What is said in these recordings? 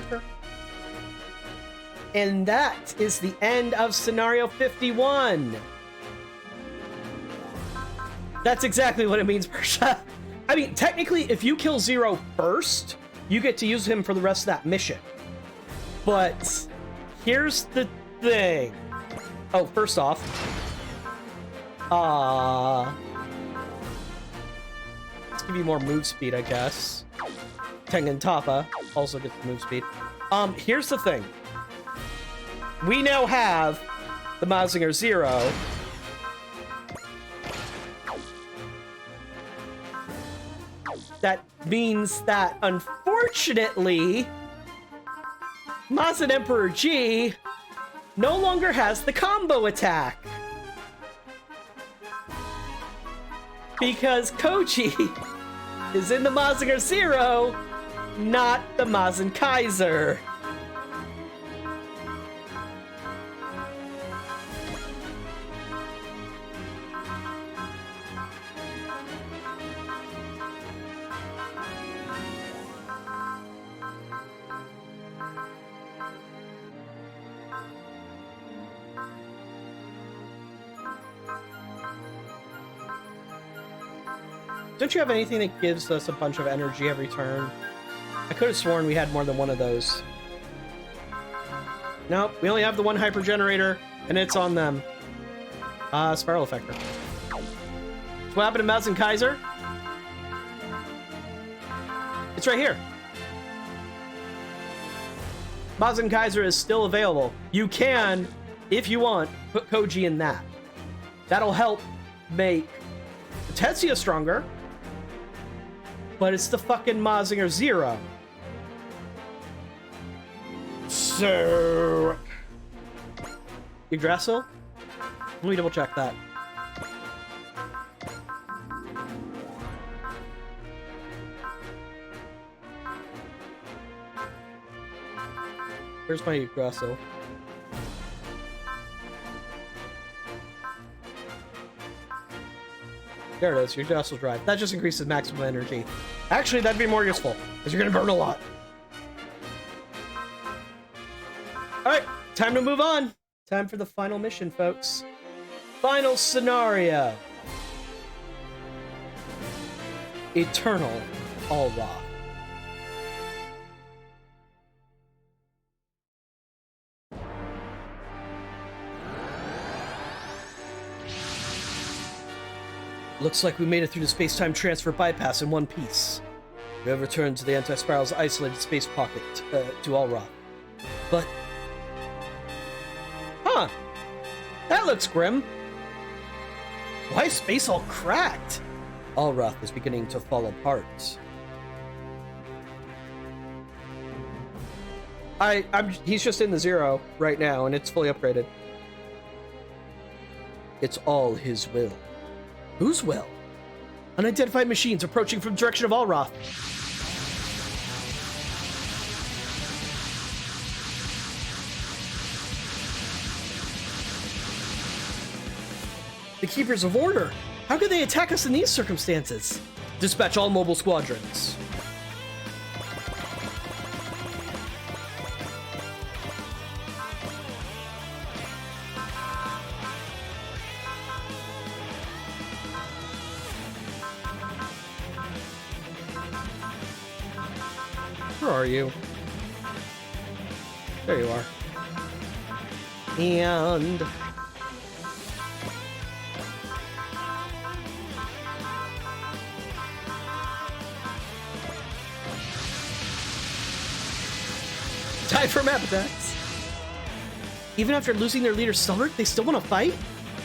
Al-Warth. And that is the end of scenario 51. That's exactly what it means, Persha. I mean, technically, if you kill Zero first, you get to use him for the rest of that mission. But here's the thing. Oh, first off, let's give you more move speed, I guess. Tengen Toppa also gets move speed. Here's the thing. We now have the Mazinger Zero. That means that, unfortunately, Mazin Emperor G no longer has the combo attack. Because Koji is in the Mazinger Zero, not the Mazin Kaiser. Don't you have anything that gives us a bunch of energy every turn? I could have sworn we had more than one of those. Nope, we only have the one hyper generator, and it's on them. Spiral Effector. So what happened to Mazin Kaiser? It's right here. Mazin Kaiser is still available. You can, if you want, put Koji in that. That'll help make Tetsuya stronger. But it's the fucking Mazinger Zero. So... Yggdrasil? Let me double check that. Where's my Yggdrasil? There it is, your Yggdrasil drive. That just increases maximum energy. Actually, that'd be more useful, because you're gonna burn a lot. Alright, time to move on. Time for the final mission, folks. Final scenario. Eternal Al-Warth. Looks like we made it through the space-time transfer bypass in one piece. We have returned to the Anti-Spiral's isolated space pocket, to Al-Warth. But... Huh! That looks grim! Why is space all cracked? Al-Warth is beginning to fall apart. He's just in the Zero right now, and it's fully upgraded. It's all his will. Whose will? Unidentified machines approaching from the direction of Al-Warth. The Keepers of Order. How could they attack us in these circumstances? Dispatch all mobile squadrons. Where are you? There you are. And... time for map attacks. Even after losing their leader Stalwart, they still want to fight?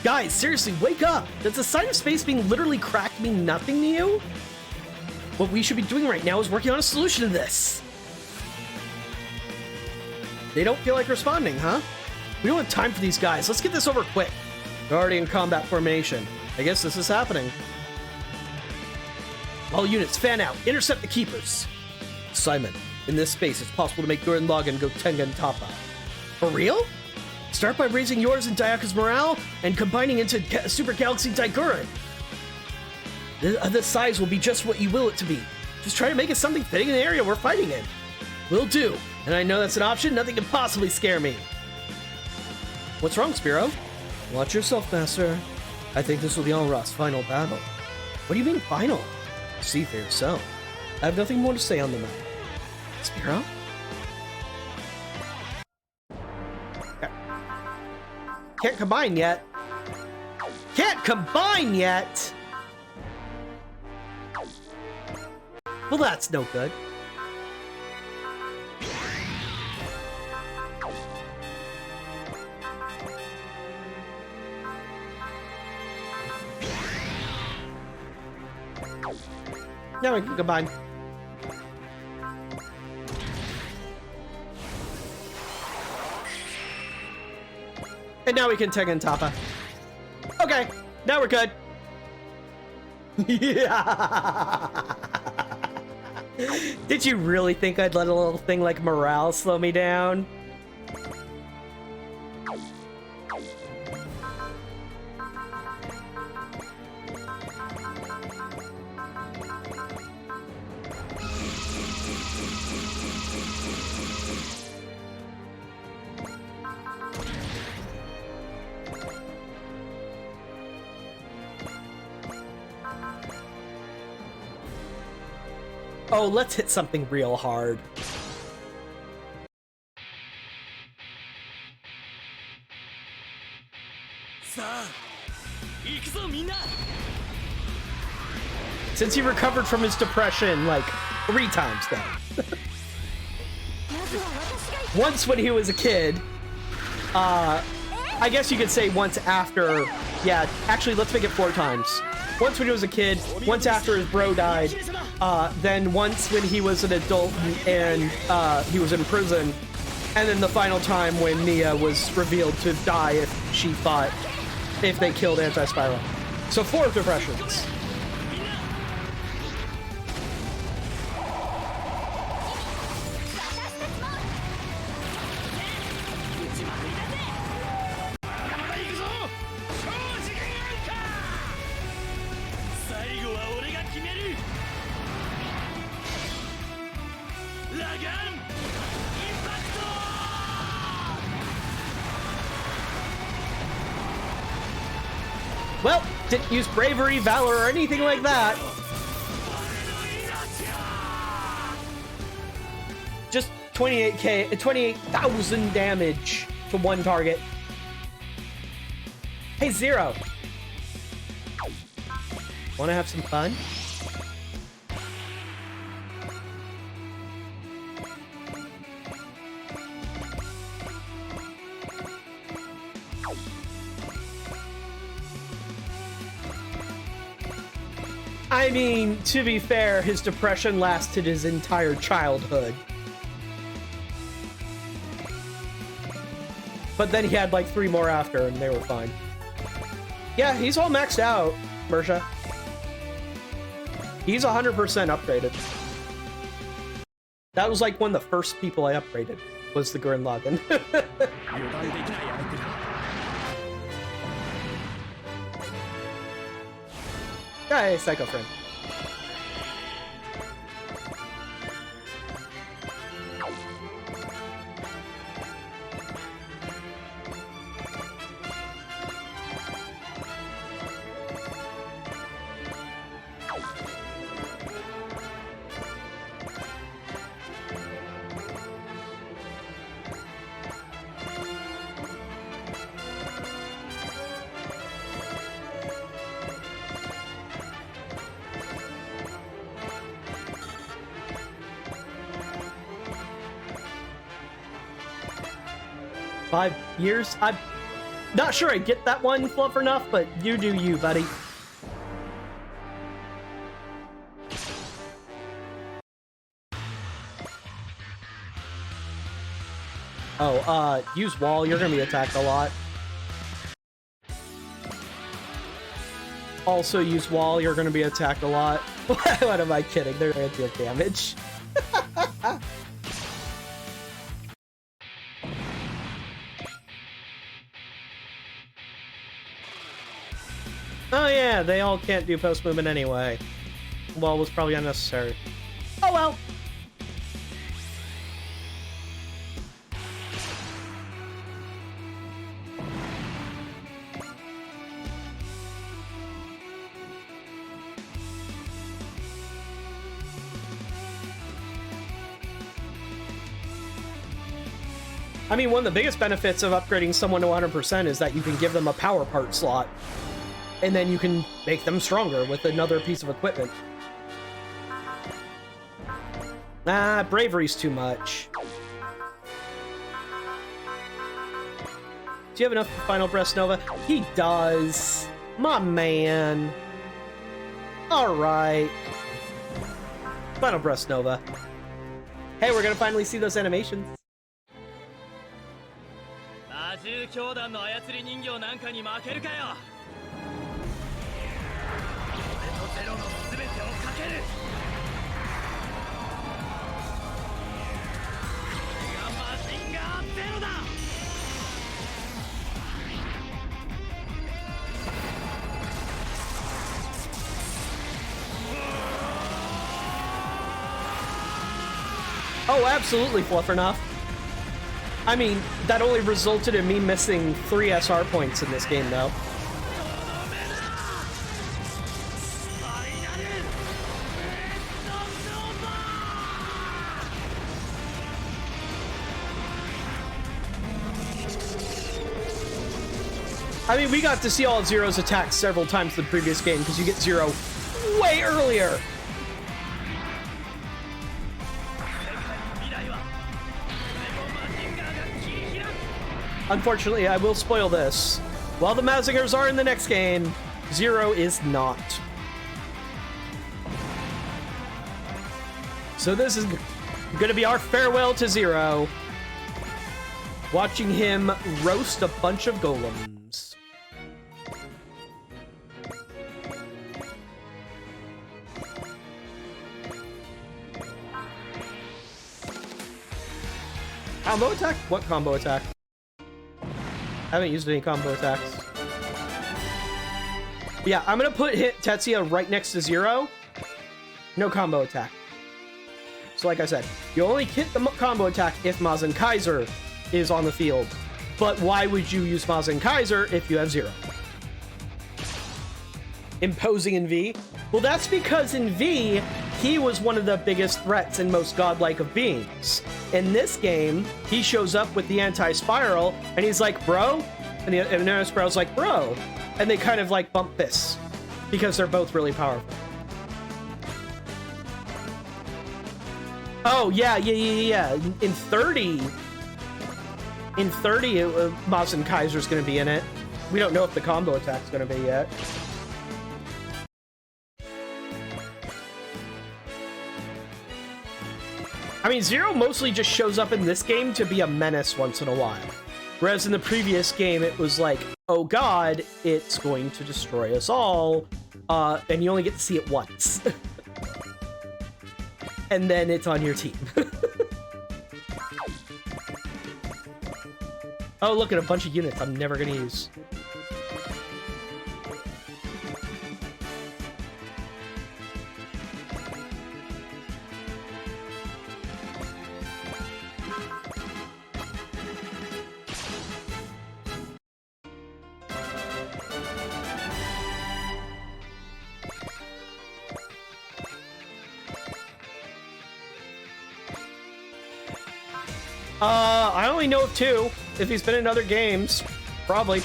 Guys, seriously, wake up! Does the sign of space being literally cracked mean nothing to you? What we should be doing right now is working on a solution to this. They don't feel like responding, huh? We don't have time for these guys. Let's get this over quick. They're already in combat formation. I guess this is happening. All units, fan out. Intercept the Keepers. Simon, in this space, it's possible to make Gurren Lagann go Tengen Toppa. For real? Start by raising yours and Dayaka's morale and combining into Super Galaxy Daiguren. The size will be just what you will it to be. Just try to make it something fitting in the area we're fighting in. Will do. And I know that's an option. Nothing can possibly scare me. What's wrong, Spiro? Watch yourself, Master. I think this will be Al-Warth's final battle. What do you mean, final? See for yourself. I have nothing more to say on the matter. Spiro? Can't combine yet. Can't combine yet! Well, that's no good. Now we can combine. And now we can Tengen Toppa. Okay, now we're good. Yeah. Did you really think I'd let a little thing like morale slow me down? Oh, let's hit something real hard. Since he recovered from his depression like 3 times now. Once when he was a kid. I guess you could say once after. Yeah, actually, let's make it 4 times. Once when he was a kid, once after his bro died, then once when he was an adult and he was in prison, and then the final time when Nia was revealed to die if she fought, if they killed Anti-Spiral. So 4 depressions. Well, didn't use bravery, valor, or anything like that. Just 28,000 damage to 1 target. Hey, Zero. Wanna have some fun? I mean, to be fair, his depression lasted his entire childhood. But then he had like 3 more after, and they were fine. Yeah, he's all maxed out, Mersha. He's 100% upgraded. That was like one of the first people I upgraded, was the Gurren Lagann. Hey, Psycho Friend. Five years? I'm not sure I get that one fluff enough, but you do you, buddy. Oh, use wall, you're gonna be attacked a lot. Also use wall, you're gonna be attacked a lot. What am I kidding? They're anti damage. Oh yeah, they all can't do post movement anyway. Well, it was probably unnecessary. Oh well. I mean, one of the biggest benefits of upgrading someone to 100% is that you can give them a power part slot, and then you can make them stronger with another piece of equipment. Nah, bravery's too much. Do you have enough for Final Breast Nova? He does. My man. Alright. Final Breast Nova. Hey, we're gonna finally see those animations. Oh, absolutely, Fluffernuff. I mean, that only resulted in me missing 3 SR points in this game, though. I mean, we got to see all of Zero's attacks several times in the previous game, because you get Zero way earlier. Unfortunately, I will spoil this. While the Mazingers are in the next game, Zero is not. So this is going to be our farewell to Zero. Watching him roast a bunch of golems. Combo attack? What combo attack? I haven't used any combo attacks. Yeah, I'm gonna put Tetsuya right next to Zero. No combo attack. So like I said, you only hit the combo attack if Mazen Kaiser is on the field. But why would you use Mazen Kaiser if you have Zero? Imposing in V? Well, that's because in V, he was one of the biggest threats and most godlike of beings. In this game, he shows up with the anti-spiral, and he's like, bro? And the anti-spiral's like, bro? And they kind of like bump fists, because they're both really powerful. Oh, yeah. In 30, Mazen Kaiser's gonna be in it. We don't know if the combo attack's gonna be yet. I mean, Zero mostly just shows up in this game to be a menace once in a while. Whereas in the previous game, it was like, oh god, it's going to destroy us all, and you only get to see it once. And then it's on your team. Oh, look at a bunch of units I'm never gonna use. I only know of 2. If he's been in other games, probably.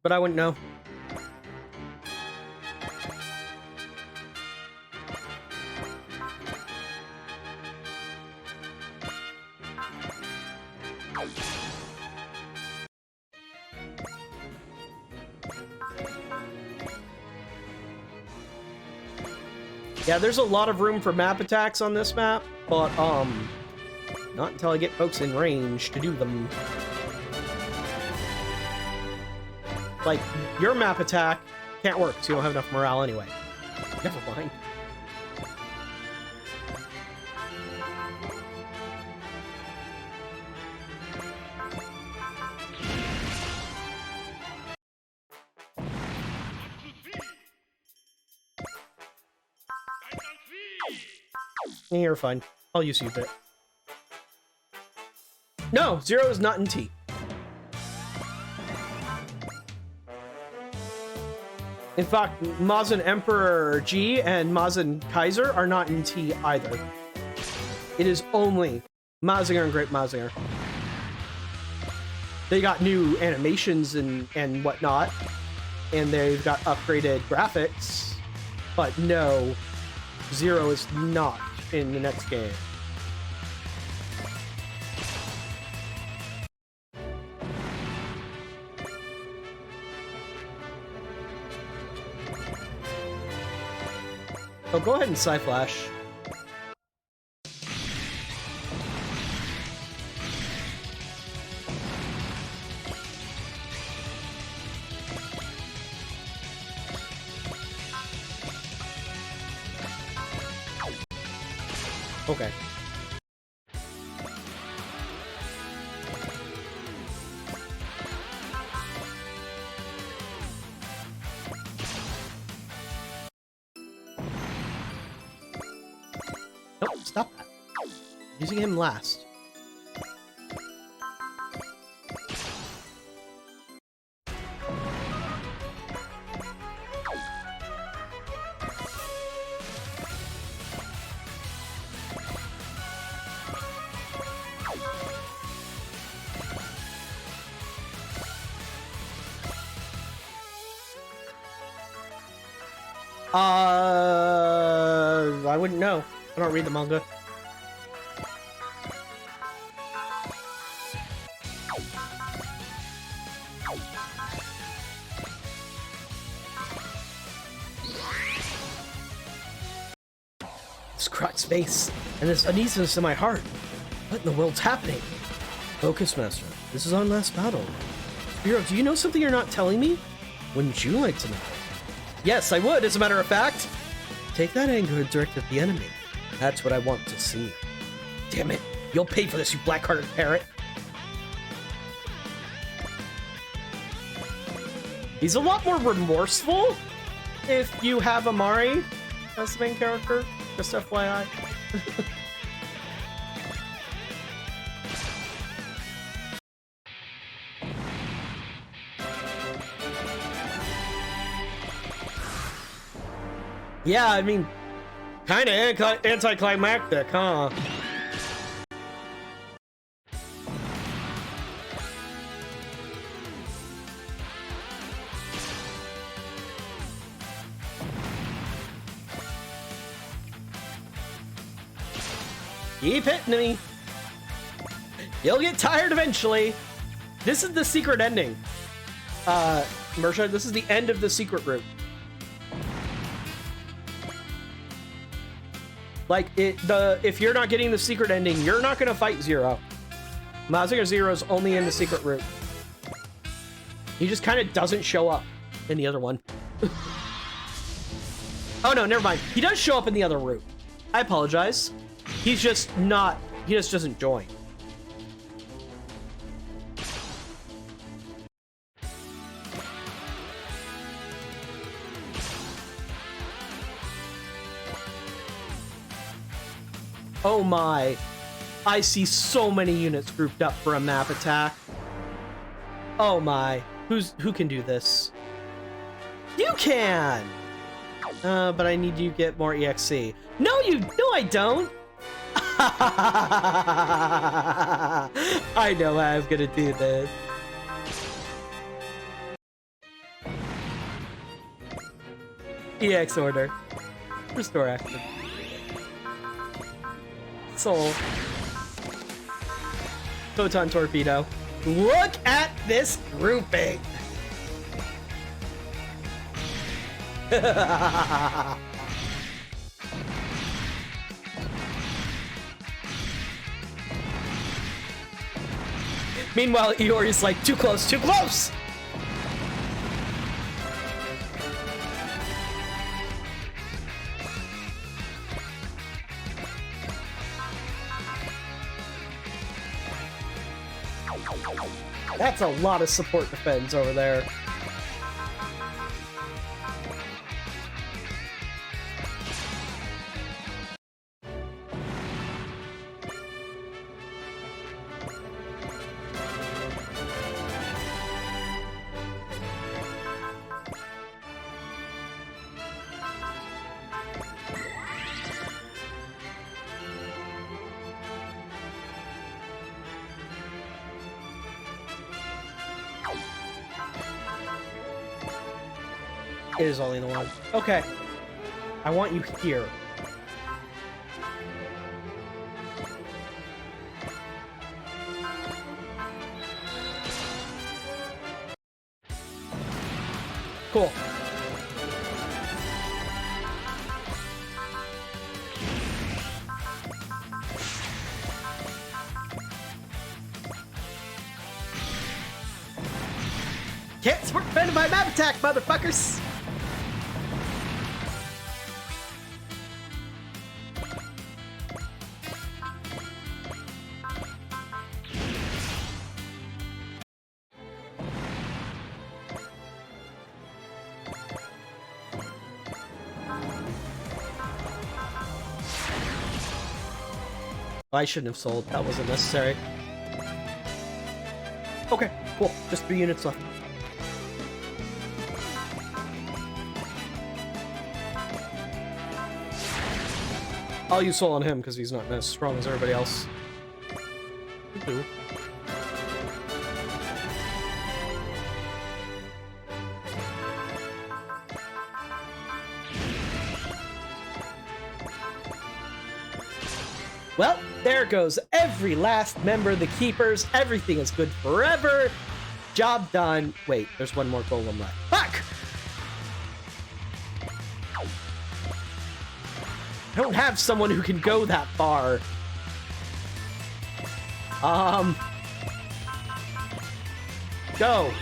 But I wouldn't know. Yeah, there's a lot of room for map attacks on this map, but, not until I get folks in range to do them. Like, your map attack can't work because you don't have enough morale anyway. Never mind. Yeah, you're fine. I'll use you a bit. No, Zero is not in T. In fact, Mazen Emperor G and Mazen Kaiser are not in T either. It is only Mazinger and Great Mazinger. They got new animations and whatnot, and they've got upgraded graphics, but no, Zero is not in the next game. Oh, go ahead and Psy-Flash. Okay. Nope, stop that. Using him last. I wouldn't know. I don't read the manga. This cracked space and this uneasiness in my heart. What in the world's happening? Focus, Master. This is our last battle. Spiro, do you know something you're not telling me? Wouldn't you like to know? Yes, I would, as a matter of fact. Take that anger and direct at the enemy. That's what I want to see. Damn it. You'll pay for this, you black-hearted parrot. He's a lot more remorseful if you have Amari as the main character. Just FYI. Yeah, I mean, kind of anticlimactic, huh? Keep hitting me. You'll get tired eventually. This is the secret ending. Mersha, this is the end of the secret route. Like, if you're not getting the secret ending, you're not gonna fight Zero. Mazinger Zero's only in the secret route. He just kind of doesn't show up in the other one. Oh no, never mind. He does show up in the other route. I apologize. He's just not, he just doesn't join. Oh my. I see so many units grouped up for a map attack. Oh my. Who can do this? You can! But I need you to get more EXC. No, I don't! I know I was gonna do this. EX order. Restore action. Soul. Photon torpedo. Look at this grouping! Meanwhile, Iori's like, too close, too close! That's a lot of support defense over there. It is only the one. Okay. I want you here. Cool. Can't support defended by map attack, motherfuckers! I shouldn't have sold. That wasn't necessary. Okay, cool. Just 3 units left. I'll use soul on him because he's not as strong as everybody else. Ooh. Well, there goes every last member of the Keepers. Everything is good forever. Job done. Wait, there's one more golem left. Fuck! I don't have someone who can go that far. Go.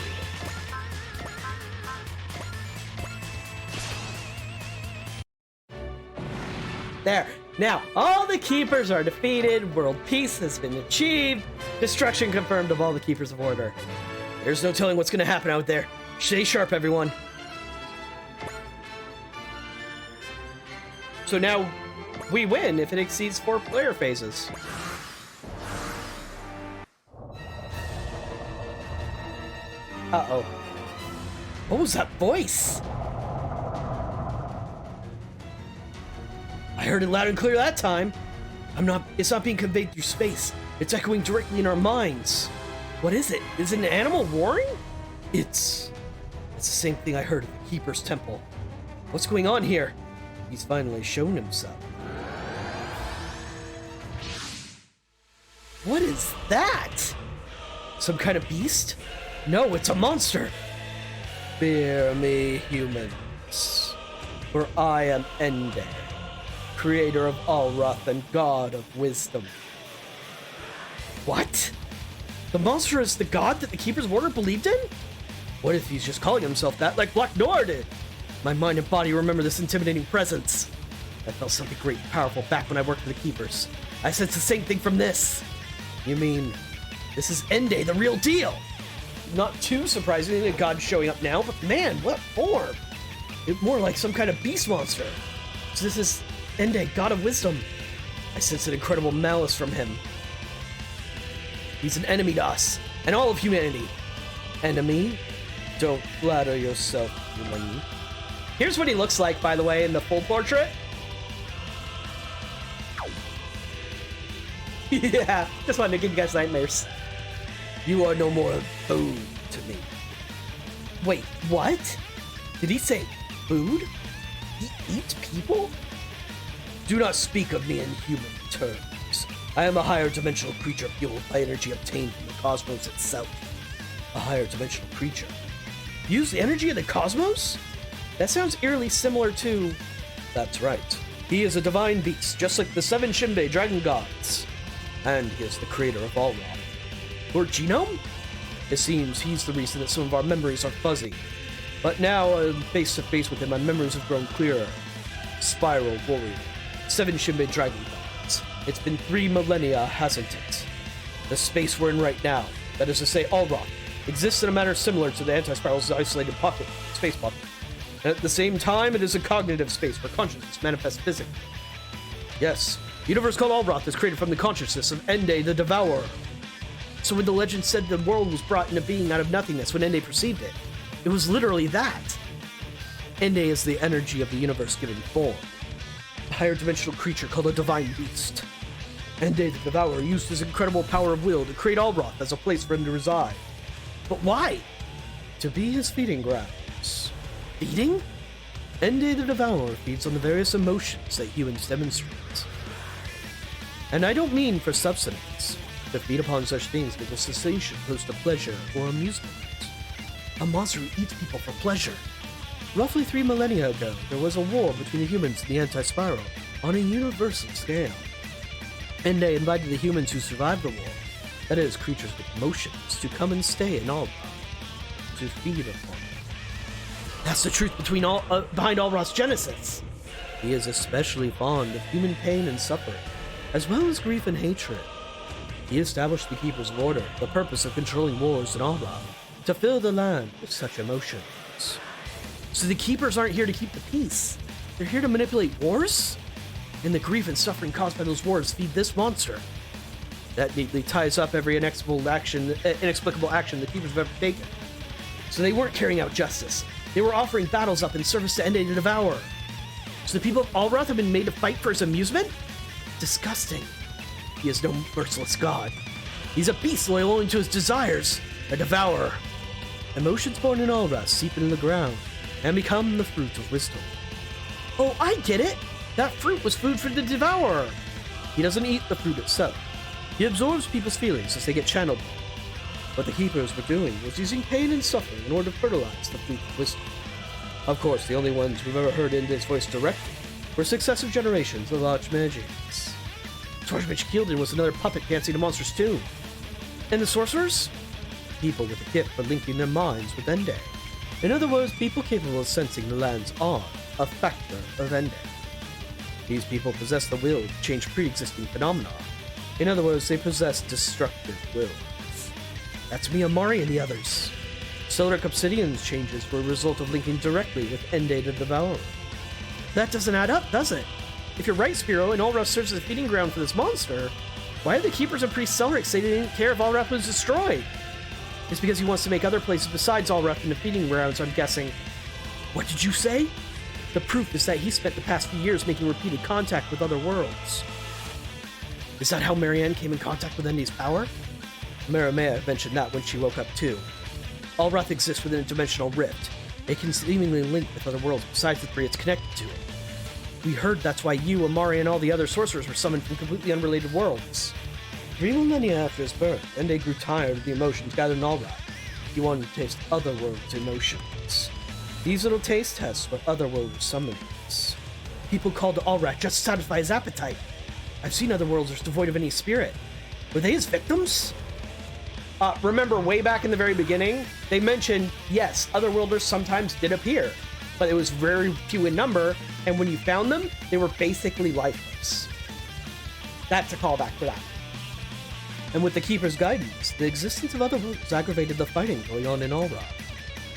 There. Now, all the Keepers are defeated, world peace has been achieved, destruction confirmed of all the Keepers of Order. There's no telling what's gonna happen out there. Stay sharp, everyone. So now, we win if it exceeds 4 player phases. Uh-oh. What was that voice? I heard it loud and clear that time. It's not being conveyed through space. It's echoing directly in our minds. What is it? Is it an animal roaring? It's the same thing I heard at the Keeper's Temple. What's going on here? He's finally shown himself. What is that? Some kind of beast? No, it's a monster. Fear me, humans, for I am Ende, creator of Al-Warth and god of wisdom. What? The monster is the god that the Keepers of Order believed in? What if he's just calling himself that like Black Noir did? My mind and body remember this intimidating presence. I felt something great and powerful back when I worked for the Keepers. I sense the same thing from this. You mean, this is Ende, the real deal? Not too surprising that God's showing up now, but man, what form? It's more like some kind of beast monster. So this is Ende, god of wisdom. I sense an incredible malice from him. He's an enemy to us, and all of humanity. Enemy? Don't flatter yourself, human. Here's what he looks like, by the way, in the full portrait. Yeah, just wanted to give you guys nightmares. You are no more food to me. Wait, what? Did he say food? He eats people? Do not speak of me in human terms. I am a higher dimensional creature fueled by energy obtained from the cosmos itself. A higher dimensional creature. Use the energy of the cosmos? That sounds eerily similar to... That's right. He is a divine beast, just like the 7 Shinbei dragon gods. And he is the creator of Al-Warth. Your genome? It seems he's the reason that some of our memories are fuzzy. But now, face to face with him, my memories have grown clearer. Spiral Warrior. 7 Shinbei dragon gods. It's been 3 millennia, hasn't it? The space we're in right now, that is to say Al-Warth, exists in a manner similar to the anti-spiral's isolated pocket, space pocket. And at the same time, it is a cognitive space where consciousness manifests physically. Yes, the universe called Al-Warth is created from the consciousness of Ende the Devourer. So when the legend said the world was brought into being out of nothingness when Ende perceived it, it was literally that. Ende is the energy of the universe given form. A higher dimensional creature called a divine beast. Ende the Devourer used his incredible power of will to create Al-Warth as a place for him to reside. But why? To be his feeding grounds. Feeding? Ende the Devourer feeds on the various emotions that humans demonstrate. And I don't mean for subsistence. To feed upon such things gives a sensation close to pleasure or amusement. A monster who eats people for pleasure. Roughly 3 millennia ago, there was a war between the humans and the Anti-Spiral on a universal scale. Ende invited the humans who survived the war, that is, creatures with emotions, to come and stay in Al-Warth, to feed upon them. That's the truth behind Al-Warth's genesis. He is especially fond of human pain and suffering, as well as grief and hatred. He established the Keepers of Order, the purpose of controlling wars in Al-Warth, to fill the land with such emotions. So the Keepers aren't here to keep the peace. They're here to manipulate wars? And the grief and suffering caused by those wars feed this monster. That neatly ties up every inexplicable action the Keepers have ever taken. So they weren't carrying out justice. They were offering battles up in service to Ende the Devourer. So the people of Al-Warth have been made to fight for his amusement? Disgusting. He is no merciless god. He's a beast loyal only to his desires, a devourer. Emotions born in Al-Warth seep into the ground and become the fruit of wisdom. Oh, I get it! That fruit was food for the devourer! He doesn't eat the fruit itself. He absorbs people's feelings as they get channeled. What the Keepers were doing was using pain and suffering in order to fertilize the fruit of wisdom. Of course, the only ones we've ever heard Ende's voice directly were successive generations of Archmagians. Archmage Keeldon was another puppet dancing to Monster's tune. And the sorcerers? People with a gift for linking their minds with Ende. In other words, people capable of sensing the land's awe, a factor of Ende. These people possess the will to change pre-existing phenomena. In other words, they possess destructive wills. That's me, Amari, and the others. Solar Obsidian's changes were a result of linking directly with Ende the Devourer. That doesn't add up, does it? If you're right, Spiro, and Al-Warth serves as a feeding ground for this monster, why did the Keepers and Priest Celric say they didn't care if Al-Warth was destroyed? It's because he wants to make other places besides Al-Warth into feeding grounds, I'm guessing. What did you say? The proof is that he spent the past few years making repeated contact with other worlds. Is that how Marianne came in contact with Ende's power? Maramea mentioned that when she woke up too. Al-Warth exists within a dimensional rift. It can seemingly link with other worlds besides the 3 it's connected to. We heard that's why you, Amari, and all the other sorcerers were summoned from completely unrelated worlds. 3 millennia after his birth, Ende grew tired of the emotions gathered in Al-Warth. He wanted to taste other worlds' emotions. These little taste tests were otherworld summonings. People called to Al-Warth just to satisfy his appetite. I've seen otherworlders devoid of any spirit. Were they his victims? Remember way back in the very beginning, they mentioned, yes, otherworlders sometimes did appear, but it was very few in number, and when you found them, they were basically lifeless. That's a callback for that. And with the Keeper's guidance, the existence of otherworlds aggravated the fighting going on in Al-Warth.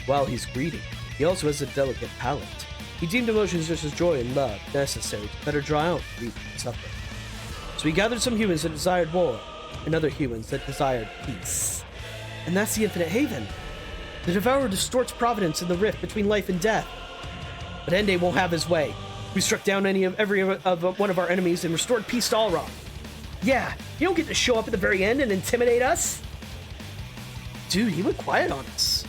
While he's greedy, he also has a delicate palate. He deemed emotions such as joy and love necessary to better draw out grief and suffering. So he gathered some humans that desired war, and other humans that desired peace. And that's the Infinite Haven. The Devourer distorts providence in the rift between life and death. But Ende won't have his way. We struck down every one of our enemies and restored peace to Al-Warth. Yeah, you don't get to show up at the very end and intimidate us. Dude, he went quiet on us.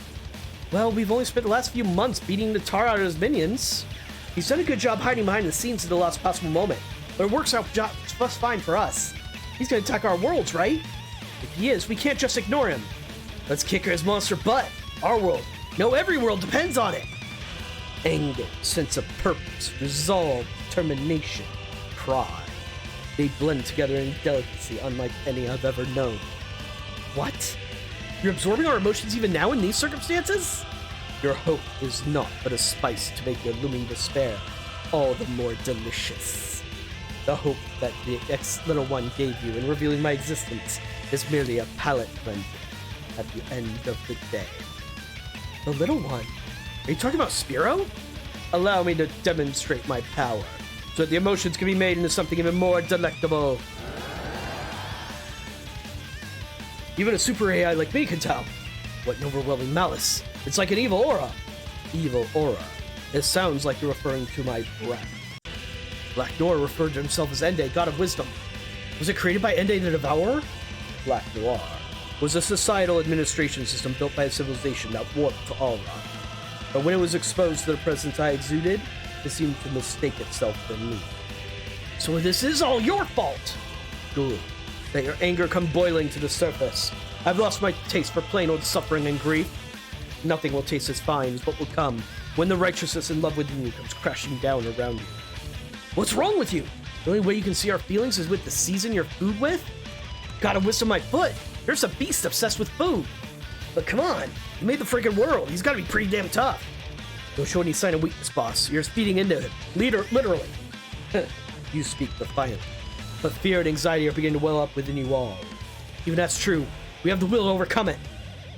Well, we've only spent the last few months beating the tar out of his minions. He's done a good job hiding behind the scenes at the last possible moment, but it works out just fine for us. He's gonna attack our worlds, right? If he is, we can't just ignore him. Let's kick his monster butt. Our world. No, every world depends on it. Anger, sense of purpose, resolve, determination, pride. They blend together in delicacy unlike any I've ever known. What? You're absorbing our emotions even now in these circumstances? Your hope is naught but a spice to make your looming despair all the more delicious. The hope that the ex-little one gave you in revealing my existence is merely a palate cleanser at the end of the day. The little one? Are you talking about Spiro? Allow me to demonstrate my power, so that the emotions can be made into something even more delectable. Even a super AI like me can tell. What an overwhelming malice. It's like an evil aura. Evil aura. It sounds like you're referring to my breath. Black Noir referred to himself as Ende, god of wisdom. Was it created by Ende the Devourer? Black Noir was a societal administration system built by a civilization that warped to Al-Warth. But when it was exposed to the presence I exuded, It seemed to mistake itself for me. So this is all your fault! Good. Let your anger come boiling to the surface. I've lost my taste for plain old suffering and grief. Nothing will taste as fine as what will come when the righteousness and love within you comes crashing down around you. What's wrong with you? The only way you can see our feelings is with the season your food with? Gotta whistle my foot. There's a beast obsessed with food. But come on, he made the freaking world. He's gotta be pretty damn tough. Don't show any sign of weakness, boss. You're feeding into it. Literally. You speak defiantly. But fear and anxiety are beginning to well up within you all. Even that's true, we have the will to overcome it.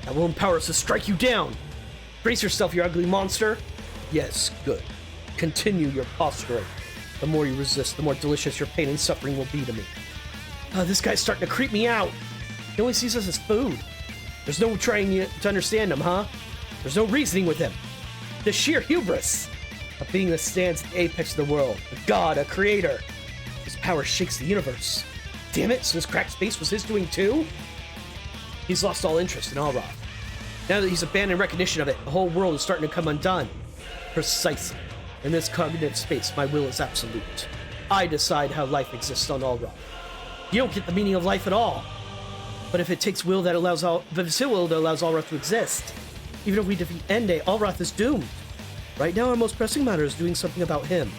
That will empower us to strike you down. Brace yourself, you ugly monster. Yes, good. Continue your posturing. The more you resist, the more delicious your pain and suffering will be to me. This guy's starting to creep me out. He only sees us as food. There's no trying to understand him, huh? There's no reasoning with him. The sheer hubris. A being that stands at the apex of the world. A god, a creator. His power shakes the universe. Damn it, so this cracked space was his doing too? He's lost all interest in Al-Warth. Now that he's abandoned recognition of it, the whole world is starting to come undone. Precisely. In this cognitive space, my will is absolute. I decide how life exists on Al-Warth. You don't get the meaning of life at all. But if it takes will that allows Al-Warth to exist, even if we defeat Ende, Al-Warth is doomed. Right now, our most pressing matter is doing something about him.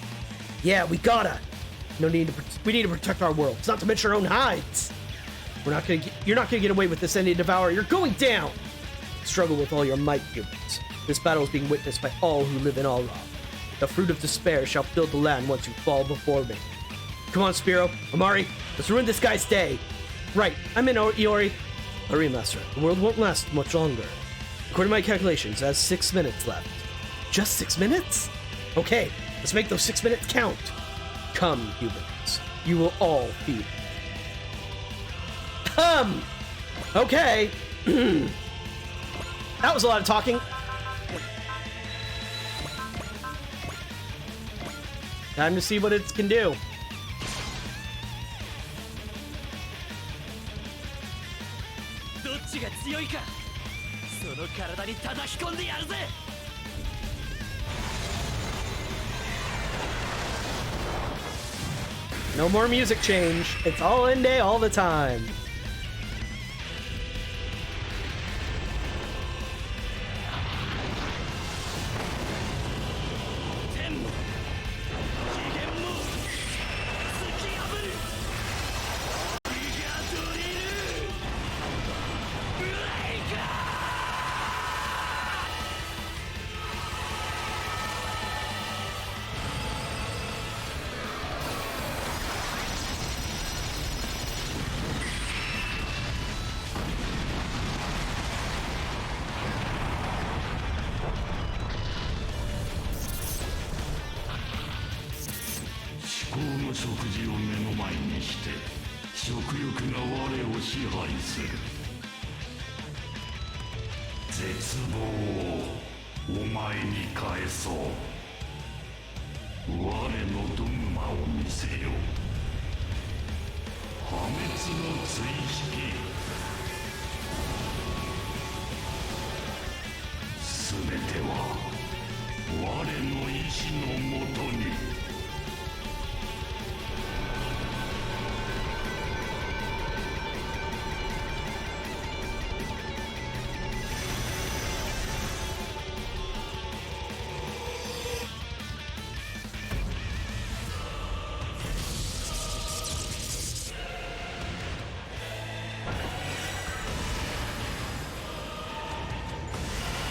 Yeah, we gotta. We need to protect our world, not to mention our own hides. You're not gonna get away with this Ende Devourer. You're going down. Struggle with all your might, humans. This battle is being witnessed by all who live in Al-Warth. The fruit of despair shall fill the land once you fall before me. Come on, Spiro, Amari, let's ruin this guy's day. Right, I'm in, Iori. Hurry, Master. The world won't last much longer. According to my calculations, it has 6 minutes left. Just 6 minutes? Okay, let's make those 6 minutes count. Come, humans. You will all feed. Okay. That was a lot of talking. Time to see what it can do. No more music change. It's all Ende all the time.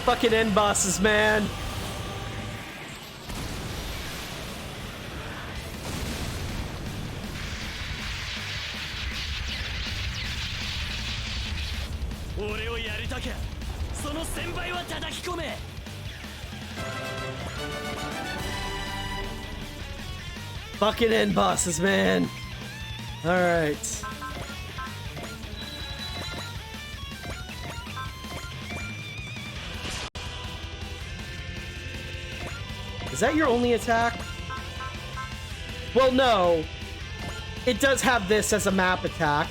Fucking end bosses, man. Fucking end bosses, man. All right. Is that your only attack? Well, no. It does have this as a map attack.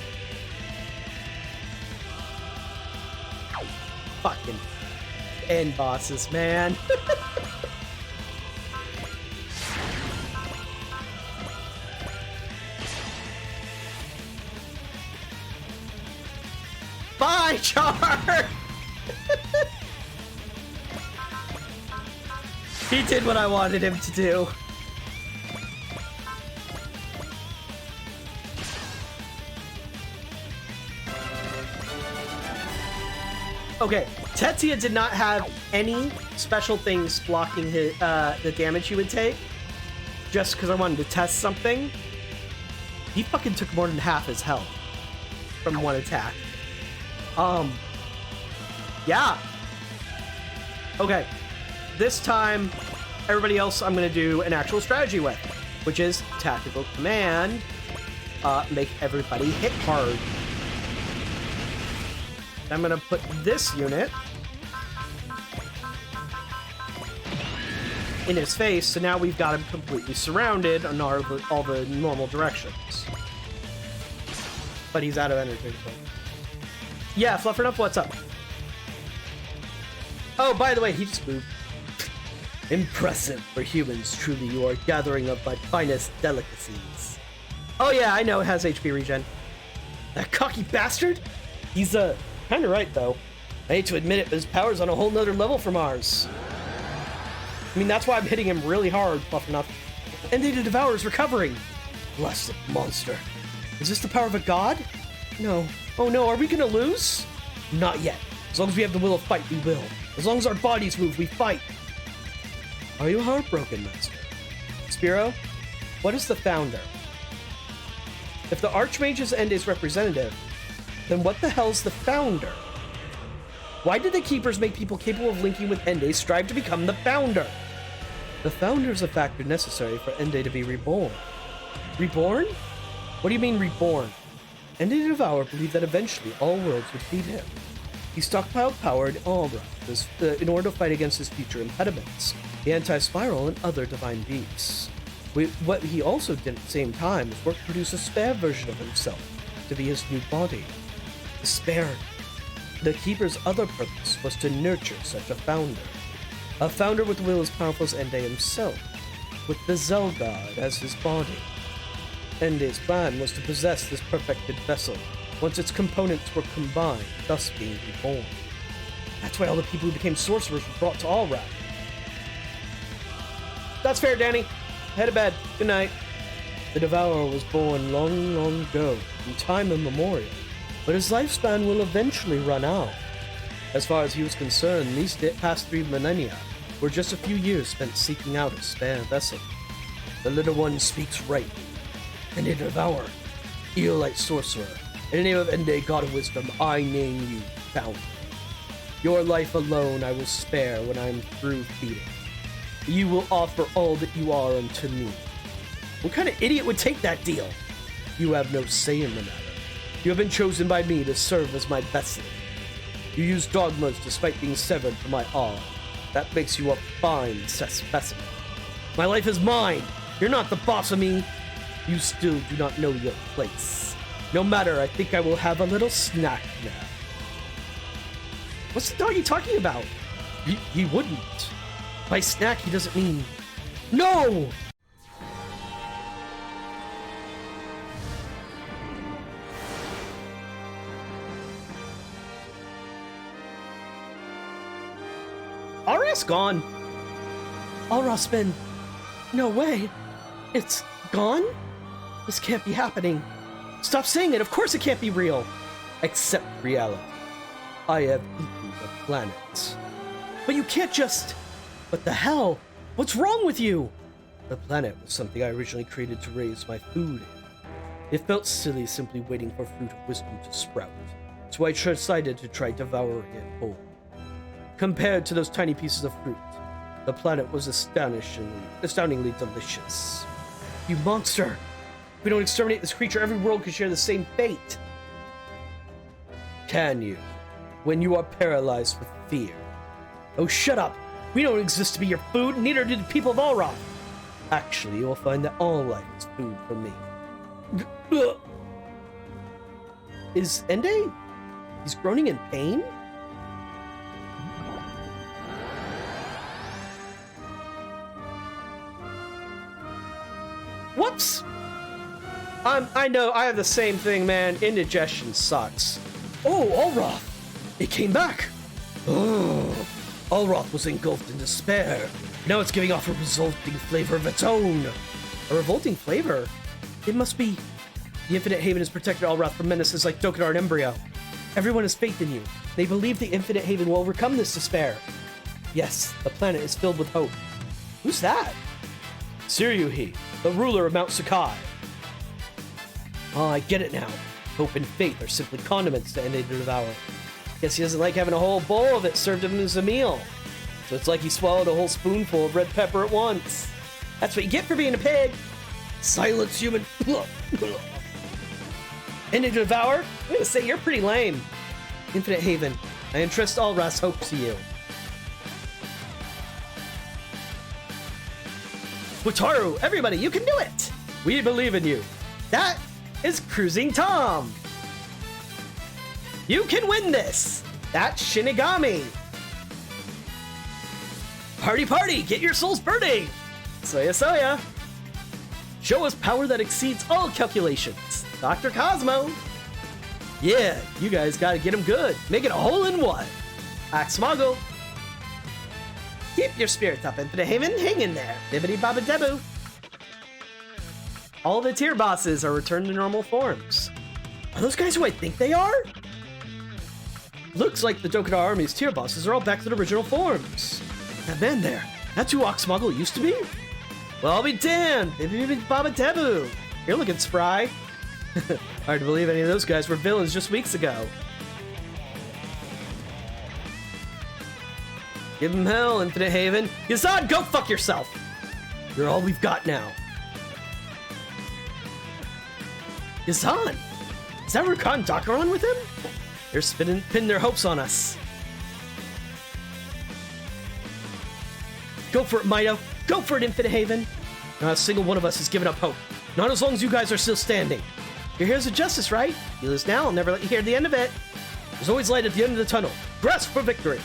Fucking end bosses, man. my char! He did what I wanted him to do. Okay, Tetsuya did not have any special things blocking his, the damage he would take. Just because I wanted to test something. He fucking took more than half his health from one attack. Yeah. Okay. This time, everybody else I'm going to do an actual strategy with, which is tactical command. Make everybody hit hard. I'm going to put this unit in his face, so now we've got him completely surrounded on all the normal directions. But he's out of energy. So. Yeah, Fluffernup, what's up? Oh, by the way, he just moved. Impressive for humans, truly you are gathering of my finest delicacies. Oh yeah, I know it has HP regen. That cocky bastard? He's, kinda right, though. I hate to admit it, but his power's on a whole nother level from ours. I mean, that's why I'm hitting him really hard, Fluffernup. And the Devourer is recovering. Blessed monster. Is this the power of a god? No. Oh no, are we gonna lose? Not yet. As long as we have the will of fight, we will. As long as our bodies move, we fight. Are you heartbroken, Master? Spiro, what is the founder? If the Archmage's end is representative, then what the hell's the founder? Why did the Keepers make people capable of linking with Ende strive to become the founder? The founder is a factor necessary for Ende to be reborn. Reborn? What do you mean reborn? Ende the Devourer believed that eventually all worlds would feed him. He stockpiled power in Al-Warth in order to fight against his future impediments, the Anti-Spiral and other divine beasts. What he also did at the same time was work to produce a spare version of himself to be his new body. The spare. The Keeper's other purpose was to nurture such a founder with a will as powerful as Ende himself, with the Zelgard as his body. Ende's plan was to possess this perfected vessel once its components were combined, thus being reborn. That's why all the people who became sorcerers were brought to Al-Warth. That's fair, Danny. Head to bed. Good night. The Devourer was born long, long ago, in time immemorial, but his lifespan will eventually run out. As far as he was concerned, these past 3 millennia were just a few years spent seeking out a spare vessel. The little one speaks right. And the Devourer, Eolite Sorcerer, in the name of Ende, God of Wisdom, I name you Founder. Your life alone I will spare when I am through feeding. You will offer all that you are unto me. What kind of idiot would take that deal? You have no say in the matter. You have been chosen by me to serve as my vessel. You use dogmas despite being severed from my arm. That makes you a fine specimen. My life is mine. You're not the boss of me. You still do not know your place. No matter, I think I will have a little snack now. What's the doggy talking about? He wouldn't. By snack, he doesn't mean... No! Ara's gone. Ara's been... No way. It's gone? This can't be happening. Stop saying it. Of course it can't be real. Accept reality. I have eaten the planet. But you can't just... What the hell? What's wrong with you? The planet was something I originally created to raise my food in. It felt silly simply waiting for fruit of wisdom to sprout, so I decided to try devouring it whole. Compared to those tiny pieces of fruit, the planet was astoundingly delicious. You monster! If we don't exterminate this creature, every world could share the same fate. Can you? When you are paralyzed with fear. Oh, shut up! We don't exist to be your food, neither do the people of Al-Warth. Actually, you will find that all life is food for me. Is Ende? He's groaning in pain? Whoops! I know, I have the same thing, man. Indigestion sucks. Oh, Al-Warth! It came back! Oh, Al-Warth was engulfed in despair. Now it's giving off a revolting flavor of its own. A revolting flavor? It must be... The Infinite Haven has protected Al-Warth from menaces like Dokudar and Embryo. Everyone has faith in you. They believe the Infinite Haven will overcome this despair. Yes, the planet is filled with hope. Who's that? Siryuhi, the ruler of Mount Sakai. Oh, I get it now. Hope and faith are simply condiments to Ende to devour. Guess he doesn't like having a whole bowl of it served him as a meal. So it's like he swallowed a whole spoonful of red pepper at once. That's what you get for being a pig. Silence, human. Ende to devour? I'm gonna say you're pretty lame. Infinite Haven, I entrust Al-Warth's hope to you. Wataru, everybody, you can do it! We believe in you. That is Cruising Tom. You can win this. That's Shinigami. Party, party, get your souls burning. Soya, soya. Show us power that exceeds all calculations. Dr. Cosmo. Yeah, you guys gotta get him good. Make it a hole-in-one. Axmoggle. Keep your spirits up, Infinite Haven. Hang in there. Bibbidi Baba Debu. All the tier bosses are returned to normal forms. Are those guys who I think they are? Looks like the Dokudar Army's tier bosses are all back to their original forms. That man there, that's who Axmoggle used to be? Well, I'll be damned. Bibbidi Baba Debu. You're looking spry. Hard to believe any of those guys were villains just weeks ago. Give him hell, Infinite Haven. Yazan, go fuck yourself! You're all we've got now. Yazan! Is that Rakan Dakaron with him? They're pinning their hopes on us. Go for it, Mido. Go for it, Infinite Haven. Not a single one of us has given up hope. Not as long as you guys are still standing. You're heroes of justice, right? You lose now, I'll never let you hear the end of it. There's always light at the end of the tunnel. Grasp for victory.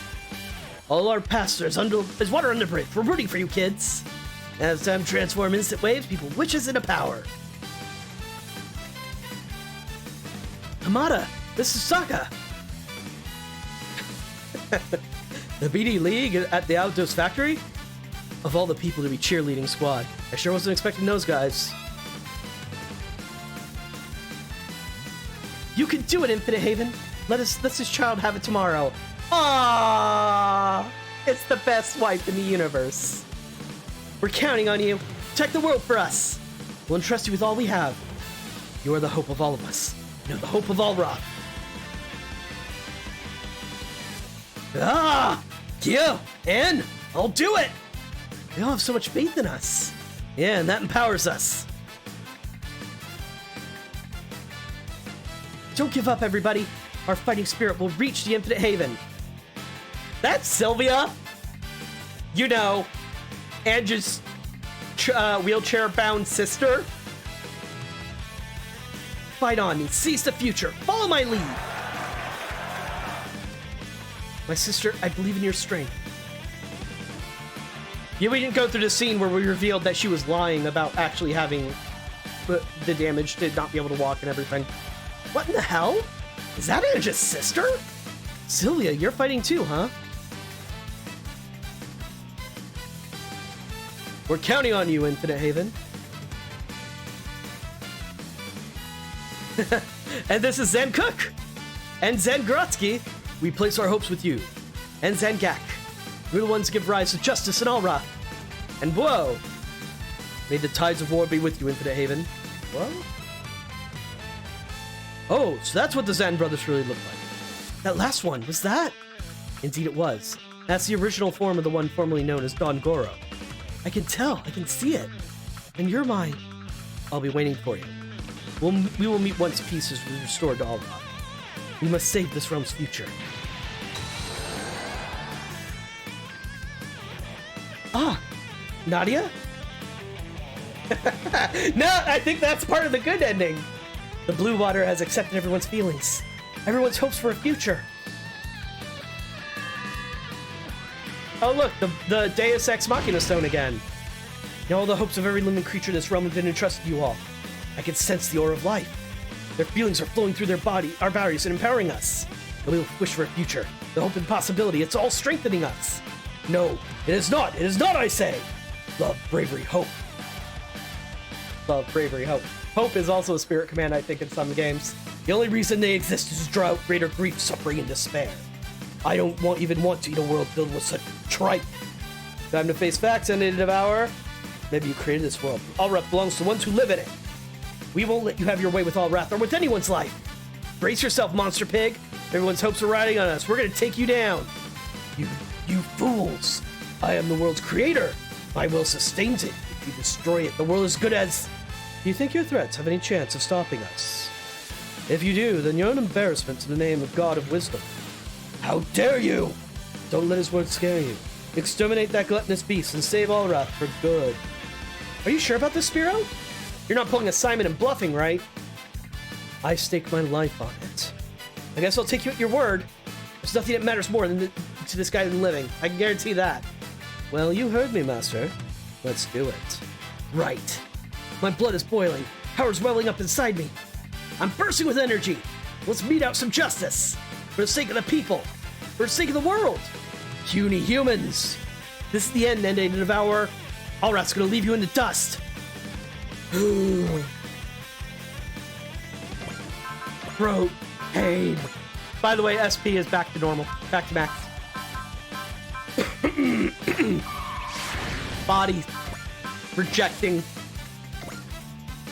All our paths is water on the bridge. We're rooting for you, kids. As time transform instant waves, people witches into power. Hamada, this is Sokka. The BD League at the Outdoors Factory? Of all the people to be cheerleading squad, I sure wasn't expecting those guys. You can do it, Infinite Haven. Let this child have it tomorrow. Ah, it's the best wife in the universe. We're counting on you. Protect the world for us. We'll entrust you with all we have. You are the hope of all of us. You're the hope of Al-Warth. Ah, yeah, and I'll do it. They all have so much faith in us. Yeah, and that empowers us. Don't give up, everybody. Our fighting spirit will reach the Infinite Haven. That's Sylvia. You know, Angie's wheelchair-bound sister. Fight on and seize the future. Follow my lead. My sister, I believe in your strength. Yeah, we didn't go through the scene where we revealed that she was lying about actually having the damage to not be able to walk and everything. What in the hell? Is that Angie's sister? Sylvia, you're fighting too, huh? We're counting on you, Infinite Haven. And this is Zen Cook. And Zen Grotsky. We place our hopes with you. And Zen Gak. We're the ones who give rise to justice and Al-Warth. And whoa! May the tides of war be with you, Infinite Haven. What? Oh, so that's what the Zen brothers really look like. That last one, was that? Indeed it was. That's the original form of the one formerly known as Don Goro. I can tell, I can see it. And you're mine. I'll be waiting for you. We will meet once peace is restored to Al-Warth. We must save this realm's future. Ah, Nadia? No, I think that's part of the good ending. The blue water has accepted everyone's feelings. Everyone's hopes for a future. Oh look, the Deus Ex Machina stone again. Now all the hopes of every living creature in this realm have been entrusted to you all. I can sense the aura of life. Their feelings are flowing through our bodies and empowering us. and we will wish for a future. The hope and possibility, it's all strengthening us. No, it is not. It is not, I say. Love, bravery, hope. Love, bravery, hope. Hope is also a spirit command, I think, in some games. The only reason they exist is to draw out greater grief, suffering, and despair. I don't even want to eat a world filled with such tripe. Time to face facts, and to devour. Maybe you created this world. Al-Warth belongs to the ones who live in it. We won't let you have your way with Al-Warth or with anyone's life. Brace yourself, monster pig. Everyone's hopes are riding on us. We're gonna take you down. You fools. I am the world's creator. My will sustains it. If you destroy it, the world is good as... Do you think your threats have any chance of stopping us? If you do, then you're an embarrassment to the name of God of Wisdom. How dare you! Don't let his words scare you. Exterminate that gluttonous beast and save Al-Warth for good. Are you sure about this, Spiro? You're not pulling a Simon and bluffing, right? I stake my life on it. I guess I'll take you at your word. There's nothing that matters more to this guy than living. I can guarantee that. Well, you heard me, Master. Let's do it. Right. My blood is boiling. Power's welling up inside me. I'm bursting with energy. Let's mete out some justice. For the sake of the people. For the sake of the world. Puny humans. This is the end, and to devour. Al-Warth's gonna leave you in the dust. Throat pain. By the way, SP is back to normal. Back to max. Body rejecting.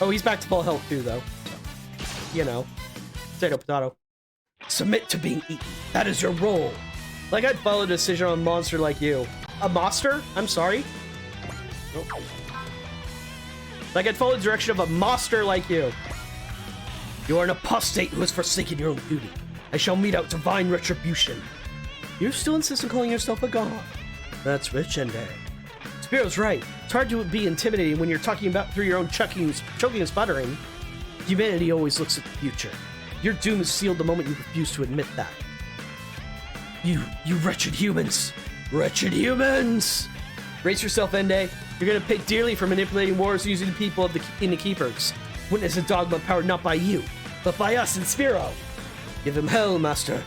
Oh, he's back to full health too, though. So, you know. Potato, potato. Submit to being eaten. That is your role. Like I'd follow a decision on a monster like you. A monster? I'm sorry. Nope. Like I'd follow the direction of a monster like you. You are an apostate who has forsaken your own duty. I shall mete out divine retribution. You still insist on calling yourself a god. That's rich, Ende. Spiro's right. It's hard to be intimidating when you're talking about through your own choking and sputtering. Humanity always looks at the future. Your doom is sealed the moment you refuse to admit that. You wretched humans. Wretched humans! Brace yourself, Ende. You're gonna pay dearly for manipulating wars using the people in the Keepers. Witness a dogma powered not by you, but by us and Spiro. Give him hell, Master.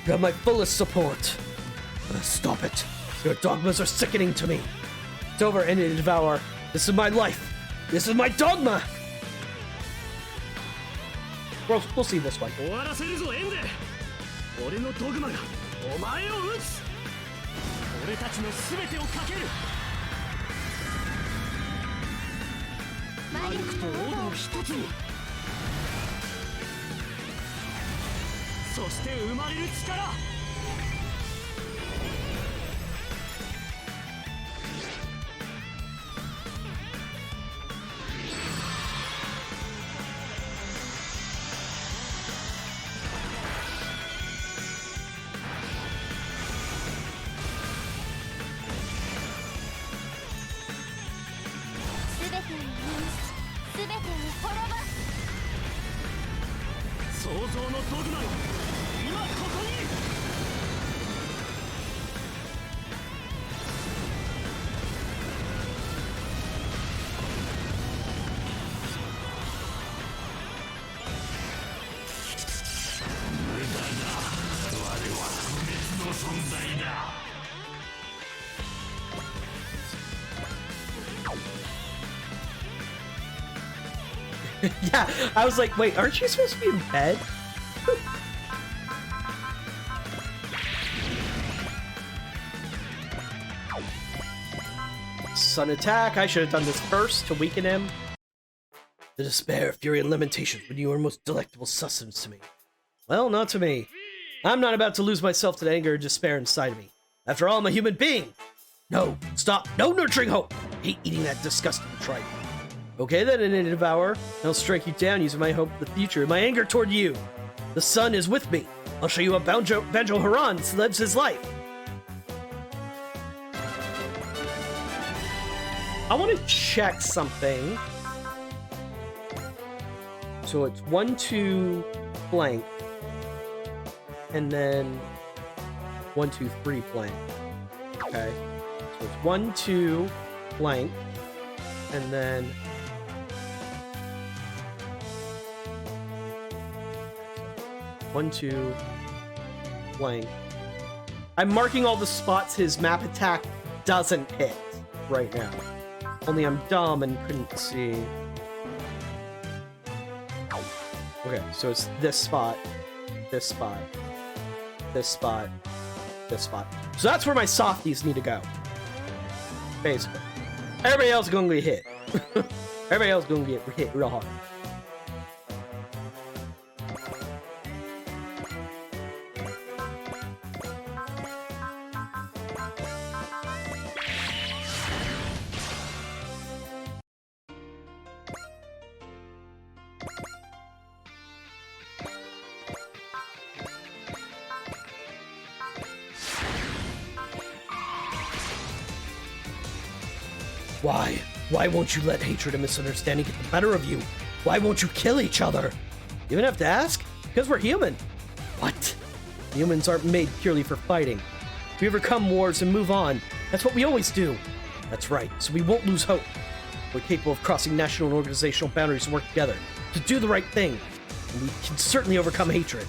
You have my fullest support. Stop it. Your dogmas are sickening to me. It's over, Ende to devour. This is my life. This is my dogma. We'll see this one. 終わらせるぞエンデ。俺のドグマがお前を撃つ。俺たちの全てをかける。魔力とオーダーを一つに。そして生まれる力。創造のドグマよ、今ここに。無駄だ。我は不滅の存在だ。Yeah, I was like, wait, aren't you supposed to be in bed? Sun attack. I should have done this first to weaken him. The despair, fury, and lamentations when you are most delectable sustenance to me. Well, not to me. I'm not about to lose myself to the anger and despair inside of me. After all, I'm a human being. No, stop. No nurturing hope. I hate eating that disgusting tripe. Okay then, Ende to devour. I'll strike you down using my hope for the future and my anger toward you. The sun is with me. I'll show you how Banjo Haran lives his life. I want to check something. So it's 1, 2, blank. And then 1, 2, 3, blank. Okay. So it's 1, 2, blank. And then 1, 2, flank. I'm marking all the spots his map attack doesn't hit right now. Only I'm dumb and couldn't see. Okay, so it's this spot, this spot, this spot, this spot. So that's where my softies need to go. Basically. Everybody else is going to get hit. Everybody else is going to get hit real hard. Why? Why won't you let hatred and misunderstanding get the better of you? Why won't you kill each other? You even have to ask? Because we're human. What? Humans aren't made purely for fighting. We overcome wars and move on. That's what we always do. That's right, so we won't lose hope. We're capable of crossing national and organizational boundaries and work together to do the right thing. And we can certainly overcome hatred.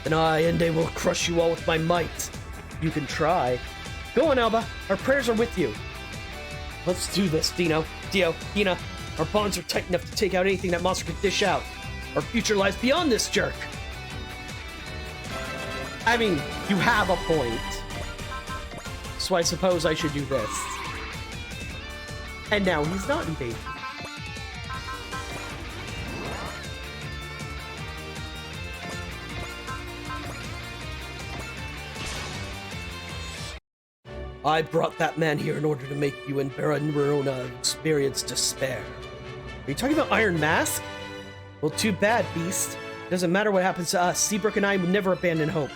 And I, Ende, will crush you all with my might. You can try. Go on, Alba. Our prayers are with you. Let's do this, Dio, Hina. Our bonds are tight enough to take out anything that monster could dish out. Our future lies beyond this jerk. I mean, you have a point. So I suppose I should do this. And now he's not in danger. I brought that man here in order to make you and Baron Verona experience despair. Are you talking about Iron Mask? Well, too bad, Beast. Doesn't matter what happens to us, Seabrook and I will never abandon hope.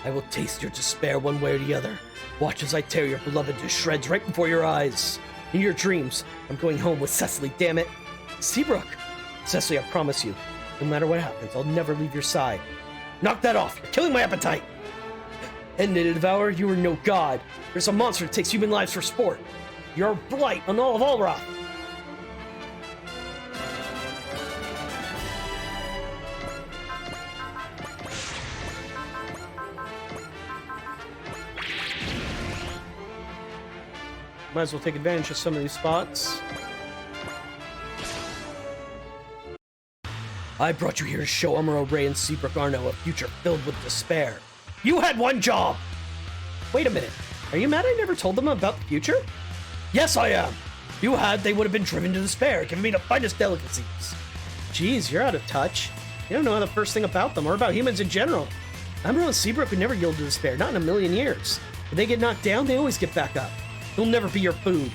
I will taste your despair one way or the other. Watch as I tear your beloved to shreds right before your eyes. In your dreams, I'm going home with Cecily, damn it. Seabrook! Cecily, I promise you, no matter what happens, I'll never leave your side. Knock that off! You're killing my appetite! End it, Devour, you are no god. There's a monster that takes human lives for sport. You're a blight on all of Al-Warth. Might as well take advantage of some of these spots. I brought you here to show Amuro Ray and Seabrook Arno a future filled with despair. You had one job! Wait a minute. Are you mad I never told them about the future? Yes, I am. If you had, they would have been driven to despair, giving me the finest delicacies. Jeez, you're out of touch. You don't know the first thing about them, or about humans in general. Amuro and Seabrook would never yield to despair, not in a million years. If they get knocked down, they always get back up. They'll never be your food.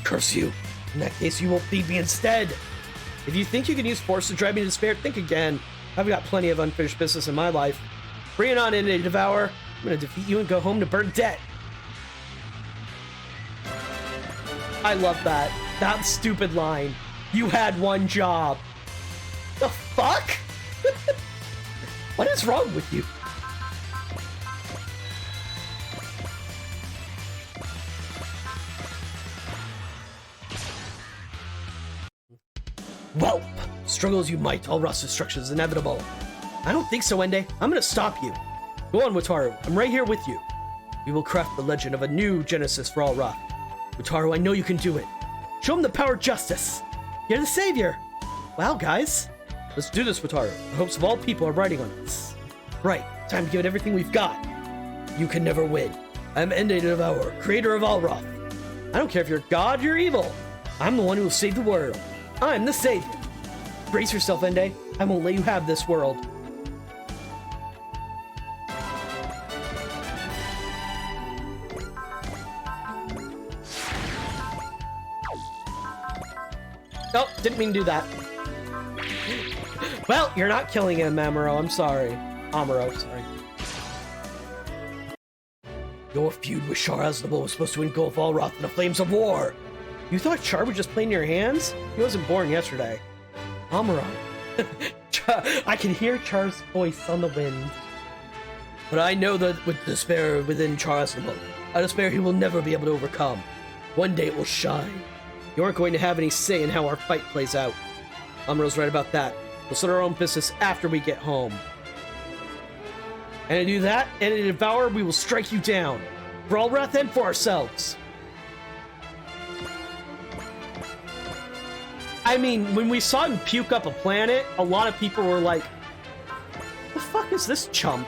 Curse you. In that case, you will feed me instead. If you think you can use force to drive me to despair, think again. I've got plenty of unfinished business in my life. Bring it on in, Devour. I'm gonna defeat you and go home to Bernadette. I love that. That stupid line. You had one job. The fuck? What is wrong with you? Welp! Struggle as you might, Al-Warth's destruction is inevitable. I don't think so, Ende. I'm gonna stop you. Go on, Wataru. I'm right here with you. We will craft the legend of a new genesis for Al-Warth. Wataru, I know you can do it. Show him the power of justice. You're the savior. Wow, guys. Let's do this, Wataru. The hopes of all people are riding on us. Right. Time to give it everything we've got. You can never win. I'm Ende Devour, creator of Al-Warth. I don't care if you're God or evil. I'm the one who will save the world. I'm the savior. Brace yourself, Ende. I won't let you have this world. Oh, didn't mean to do that. Well, you're not killing him, Amuro. I'm sorry. Amuro, sorry. Your feud with Char Aznable was supposed to engulf Al-Warth in the flames of war. You thought Char would just play in your hands? He wasn't born yesterday. Amuro. I can hear Char's voice on the wind. But I know that with despair within Char Aznable, a despair he will never be able to overcome. One day it will shine. You aren't going to have any say in how our fight plays out. Amuro's right about that. We'll start our own business after we get home. And to do that, and to devour, we will strike you down. For Al-Warth and for ourselves. I mean, when we saw him puke up a planet, a lot of people were like, the fuck is this chump?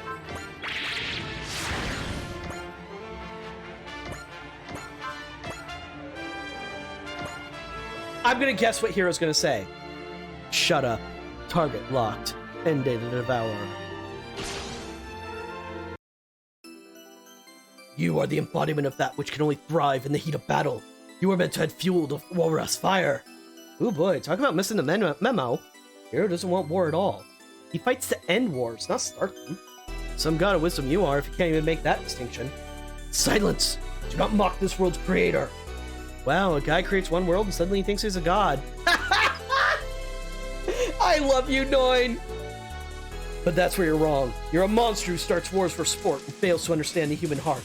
I'm gonna guess what Hero's gonna say. Shut up. Target locked. End day to devour. You are the embodiment of that which can only thrive in the heat of battle. You are meant to add fuel to Walrus fire. Oh boy, talk about missing the memo. Hero doesn't want war at all. He fights to end wars, not start them. Some god of wisdom you are if you can't even make that distinction. Silence! Do not mock this world's creator. Wow, a guy creates one world and suddenly he thinks he's a god. I love you, Noin! But that's where you're wrong. You're a monster who starts wars for sport and fails to understand the human heart.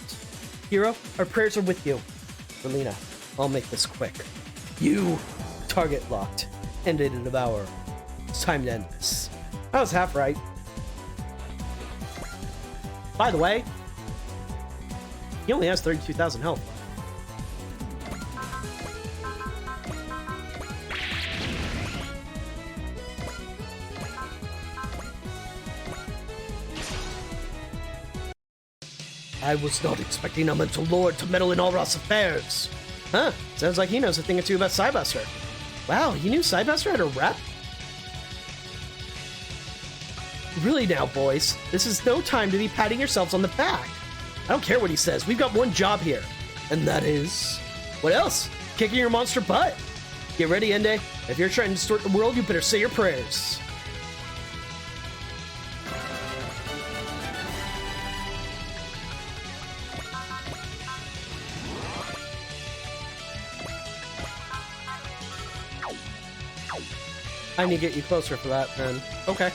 Hero, our prayers are with you. Relina, I'll make this quick. You, target locked, ended to devour. It's time to end this. I was half right. By the way, he only has 32,000 health. I was not expecting a mental lord to meddle in Al-Warth's affairs. Huh, sounds like he knows a thing or two about Psybuster. Wow, you knew Psybuster had a rep? Really now, boys, this is no time to be patting yourselves on the back. I don't care what he says, we've got one job here. And that is... what else? Kicking your monster butt. Get ready, Ende. If you're trying to distort the world, you better say your prayers. I need to get you closer for that, then. Okay.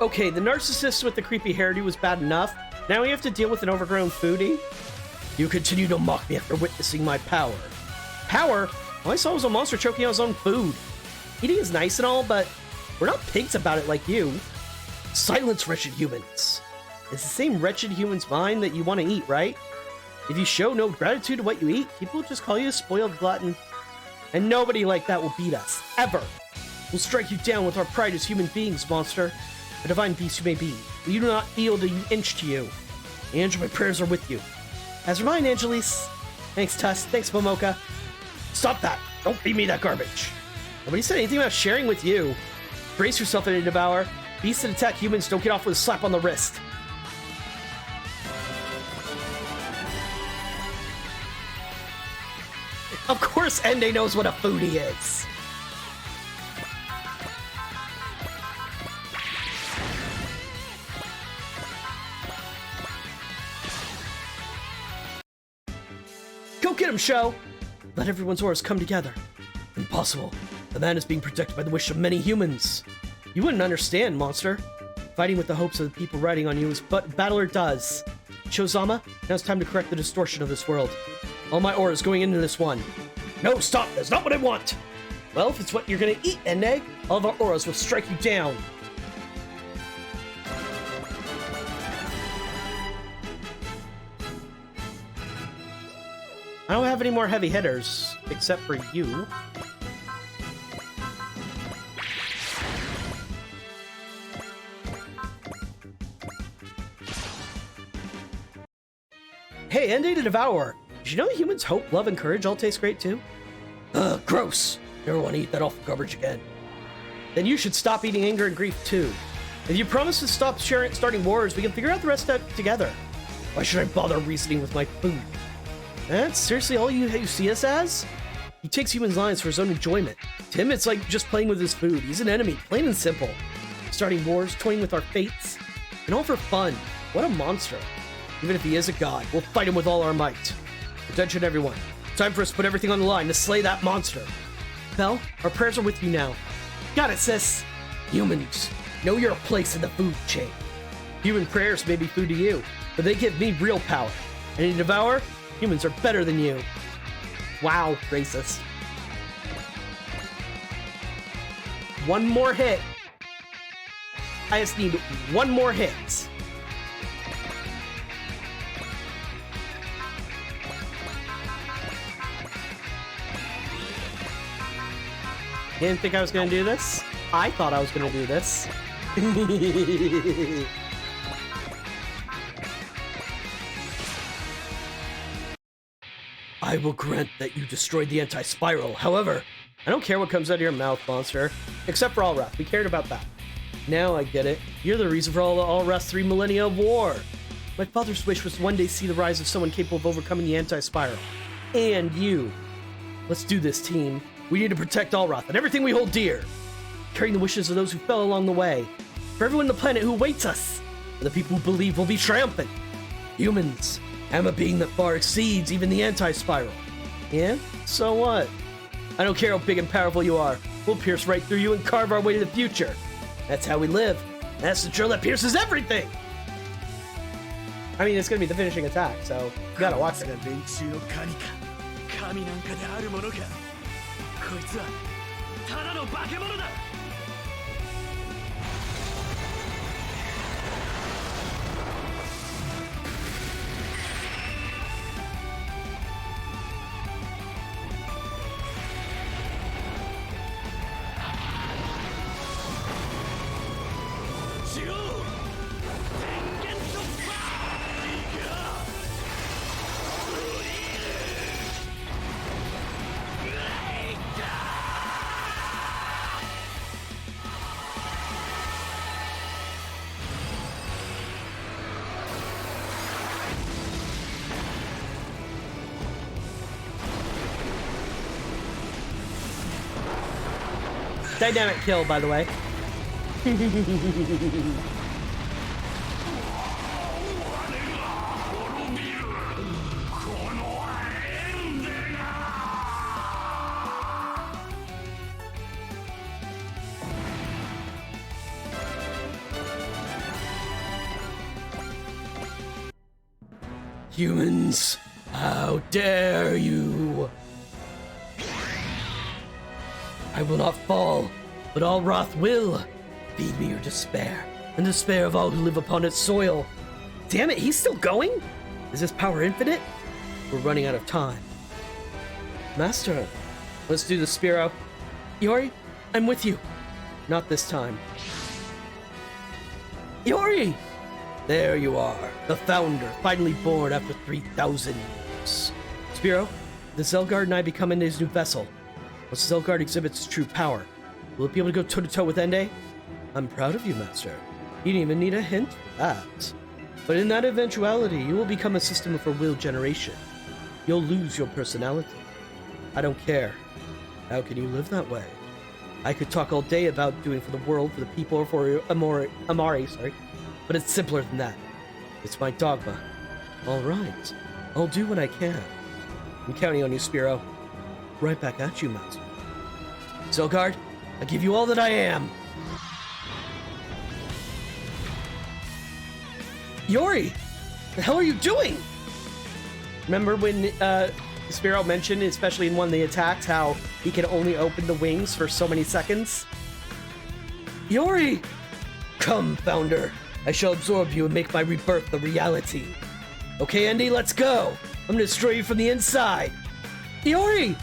Okay, the narcissist with the creepy hairdo was bad enough. Now we have to deal with an overgrown foodie? You continue to mock me after witnessing my power. Power? All I saw was a monster choking on his own food. Eating is nice and all, but we're not pigs about it like you. Silence, wretched humans. It's the same wretched human's mind that you want to eat, right? If you show no gratitude to what you eat, people will just call you a spoiled glutton. And nobody like that will beat us, ever. We'll strike you down with our pride as human beings, monster. A divine beast you may be. We do not yield an inch to you. Angel, my prayers are with you. As are mine, Angelis. Thanks, Tuss. Thanks, Momoka. Stop that. Don't feed me that garbage. Nobody said anything about sharing with you. Brace yourself, Ende Devour. Beasts that attack humans don't get off with a slap on the wrist. Of course Ende knows what a foodie is. Go get him, Sho! Let everyone's auras come together. Impossible. The man is being protected by the wish of many humans. You wouldn't understand, monster. Fighting with the hopes of the people riding on you is what Battler does. Shozama, now it's time to correct the distortion of this world. All my auras going into this one. No, stop! That's not what I want! Well, if it's what you're gonna eat, Ende, all of our auras will strike you down. I don't have any more heavy hitters, except for you. Hey, Ende to Devour! Did you know humans' hope, love, and courage all taste great too? Ugh, gross! Never want to eat that awful garbage again. Then you should stop eating anger and grief too. If you promise to stop starting wars, we can figure out the rest together. Why should I bother reasoning with my food? That's seriously all you see us as? He takes humans' lives for his own enjoyment. To him, it's like just playing with his food. He's an enemy, plain and simple. Starting wars, toying with our fates, and all for fun. What a monster. Even if he is a god, we'll fight him with all our might. Attention, everyone. Time for us to put everything on the line to slay that monster. Belle, our prayers are with you now. Got it, sis. Humans, know your place in the food chain. Human prayers may be food to you, but they give me real power. And in Devour, humans are better than you. Wow, racist. one more hit. I just need one more hit. You didn't think I was gonna do this? I thought I was gonna do this. I will grant that you destroyed the anti-spiral. However, I don't care what comes out of your mouth, monster. Except for Al-Warth. We cared about that. Now I get it. You're the reason for all the Al-Warth's 3 millennia of war. My father's wish was to one day see the rise of someone capable of overcoming the anti-spiral. And you. Let's do this, team. We need to protect Al-Warth and everything we hold dear. Carrying the wishes of those who fell along the way. For everyone on the planet who awaits us. For the people who believe will be triumphant. Humans. I'm a being that far exceeds even the anti-spiral. Yeah? So what? I don't care how big and powerful you are. We'll pierce right through you and carve our way to the future. That's how we live. That's the drill that pierces everything! I mean, it's gonna be the finishing attack, so you gotta watch it. 'Dynamic kill, by the way. Humans, how dare you! I will not fall, but Al-Warth will. Feed me your despair, and despair of all who live upon its soil. Damn it, he's still going? Is this power infinite? We're running out of time. Master, let's do this, Spiro. Yori, I'm with you. Not this time. Yori! There you are, the founder, finally born after 3,000 years. Spiro, the Zelgard and I become Ende's new vessel. Once Zelgard exhibits its true power, will it be able to go toe-to-toe with Ende? I'm proud of you, Master. You didn't even need a hint for that. But in that eventuality, you will become a system for will generation. You'll lose your personality. I don't care. How can you live that way? I could talk all day about doing for the world, for the people, or for Amari, but it's simpler than that. It's my dogma. All right. I'll do what I can. I'm counting on you, Spiro. Right back at you, Master. Zelgard, I give you all that I am. Yori, the hell are you doing? Remember when Spiro mentioned, especially in one of the attacks, how he can only open the wings for so many seconds? Yori! Come, Founder. I shall absorb you and make my rebirth a reality. Okay, Ende, let's go. I'm gonna destroy you from the inside. Yori!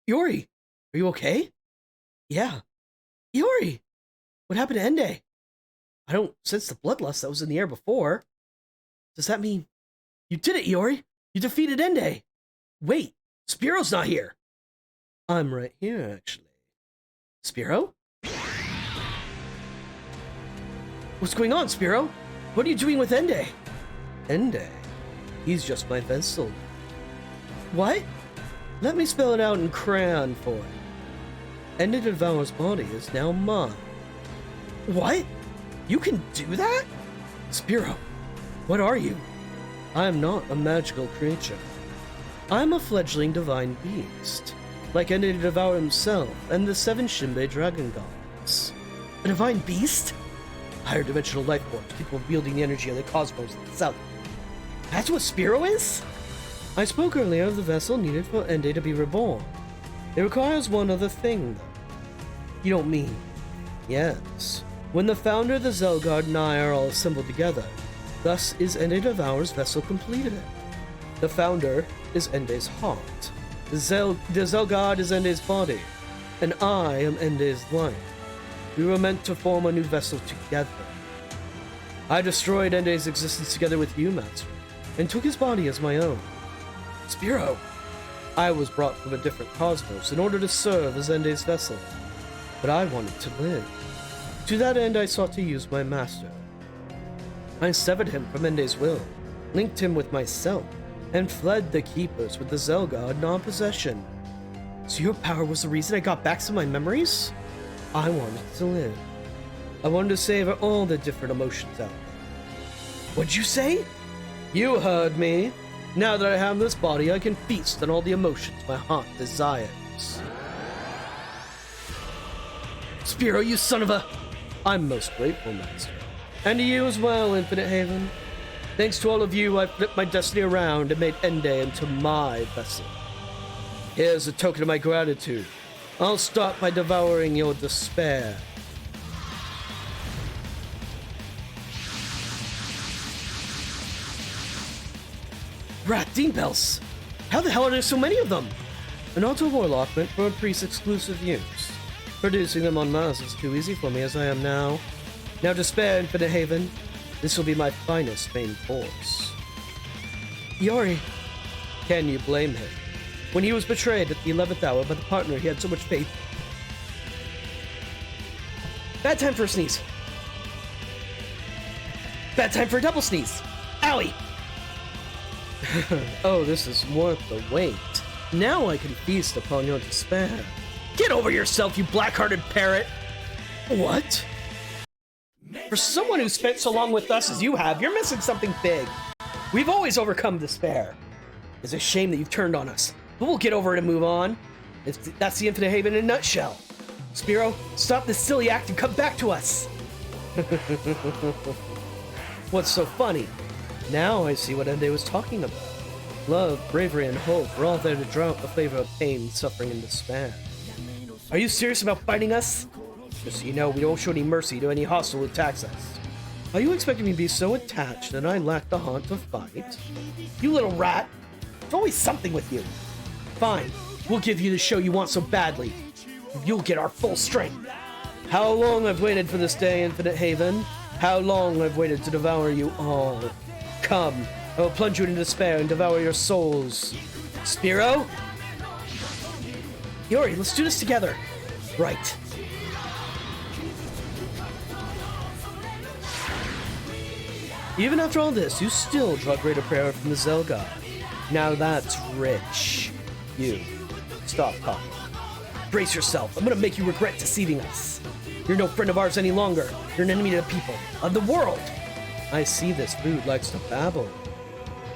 Yori, are you okay? Yeah. Yori! What happened to Ende? I don't sense the bloodlust that was in the air before. Does that mean you did it, Yori? You defeated Ende. Wait, Spiro's not here. I'm right here, actually. Spiro? What's going on, Spiro? What are you doing with Ende? Ende? He's just my vessel. What? Let me spell it out in crayon for you. Ende Devour's body is now mine. What? You can do that? Spiro, what are you? I am not a magical creature. I'm a fledgling divine beast, like Ende Devour himself and the 7 Shinbei dragon gods. A divine beast? higher dimensional life forms, capable of wielding the energy of the cosmos itself. That's what Spiro is? I spoke earlier of the vessel needed for Ende to be reborn. It requires one other thing, though. You don't mean? Yes. When the founder of the Zelgard and I are all assembled together, thus is Ende Devour's vessel completed. The founder is Ende's heart. The Zelgard is Ende's body, and I am Ende's life. We were meant to form a new vessel together. I destroyed Ende's existence together with you, Master, and took his body as my own. Spiro! I was brought from a different cosmos in order to serve as Ende's vessel, but I wanted to live. To that end, I sought to use my master. I severed him from Ende's will, linked him with myself, and fled the Keepers with the Zelgard in our possession. So your power was the reason I got back some of my memories? I wanted to live. I wanted to savor all the different emotions out there. What'd you say? You heard me. Now that I have this body, I can feast on all the emotions my heart desires. Spiro, you son of a... I'm most grateful, Master. And to you as well, Infinite Haven. Thanks to all of you, I flipped my destiny around and made Ende into my vessel. Here's a token of my gratitude. I'll start by devouring your despair. Rat Dean Bells! How the hell are there so many of them? An auto warlock meant for a priest's exclusive use. Producing them en masse is too easy for me as I am now. Now despair, Infinite Haven. This will be my finest main force. Yori. Can you blame him? When he was betrayed at the 11th hour by the partner he had so much faith. Bad time for a sneeze. Bad time for a double sneeze. Owie! Oh, this is worth the wait. Now I can feast upon your despair. Get over yourself, you black-hearted parrot! What? For someone who spent so long with us as you have, you're missing something big. We've always overcome despair. It's a shame that you've turned on us, but we'll get over it and move on. That's the Infinite Haven in a nutshell. Spiro, stop this silly act and come back to us. What's so funny? Now I see what Ende was talking about. Love, bravery, and hope were all there to drown out the flavor of pain, suffering, and despair. Are you serious about fighting us? Just so you know, we don't show any mercy to any hostile who attacks us. Are you expecting me to be so attached that I lack the heart to fight? You little rat! There's always something with you. Fine, we'll give you the show you want so badly. You'll get our full strength. How long I've waited for this day, Infinite Haven. How long I've waited to devour you all. Come, I will plunge you into despair and devour your souls. Spiro? Yori, let's do this together. Right. Even after all this, you still draw greater prayer from the Zelgard. Now that's rich. You, stop talking. Brace yourself. I'm gonna make you regret deceiving us. You're no friend of ours any longer. You're an enemy to the people, of the world. I see this food likes to babble.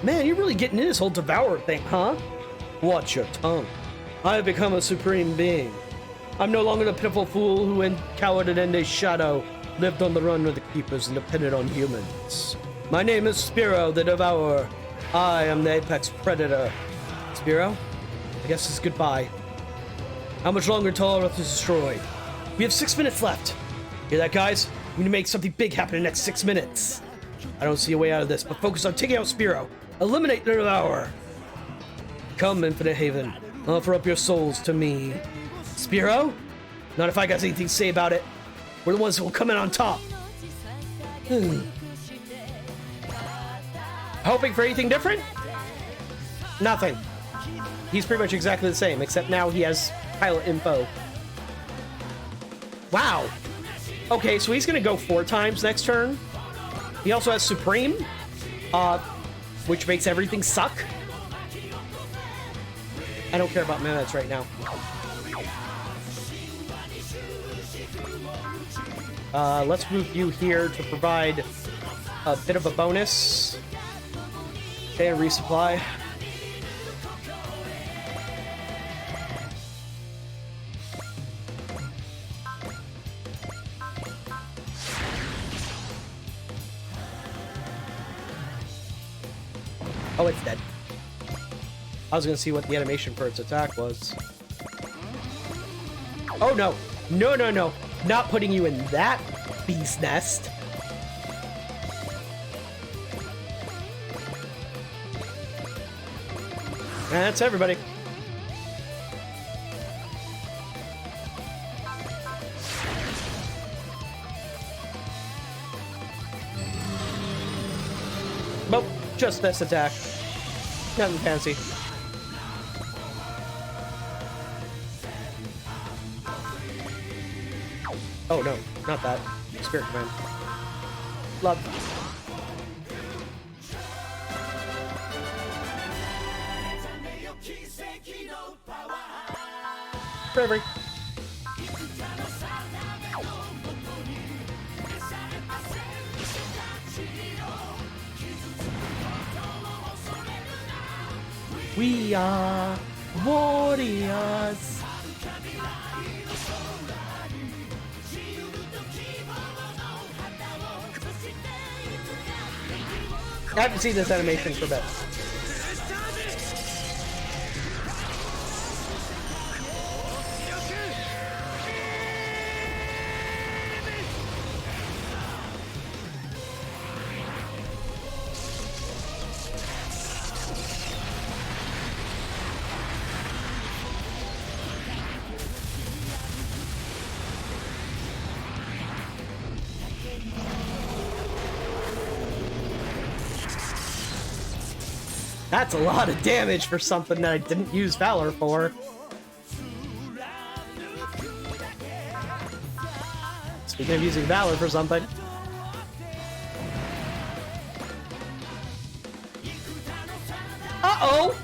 Man, you're really getting in this whole devourer thing, huh? Watch your tongue. I have become a supreme being. I'm no longer the pitiful fool who cowered in Ende's shadow, lived on the run with the Keepers and depended on humans. My name is Spiro, the Devourer. I am the apex predator. Spiro, I guess it's goodbye. How much longer till Al-Warth is destroyed? We have 6 minutes left. Hear that, guys? We need to make something big happen in the next 6 minutes. I don't see a way out of this, but focus on taking out Spiro. Eliminate the Devourer. Come, Infinite Haven. Offer up your souls to me. Spiro? Not if I got anything to say about it. We're the ones who will come in on top. Hoping for anything different? Nothing. He's pretty much exactly the same, except now he has pilot info. Wow. Okay, so he's gonna go 4 times next turn. He also has Supreme, which makes everything suck. I don't care about minutes right now. Let's move you here to provide a bit of a bonus. Okay, a resupply. Oh, it's dead. I was gonna see what the animation for its attack was. Oh no. No, no, no. Not putting you in that bee's nest. That's everybody. Nope, just this attack. Nothing fancy. Oh no, not that. Spirit Command. Love. Bravery. We are warriors. I haven't seen this animation for a bit. That's a lot of damage for something that I didn't use Valor for. Speaking of using Valor for something. Uh-oh!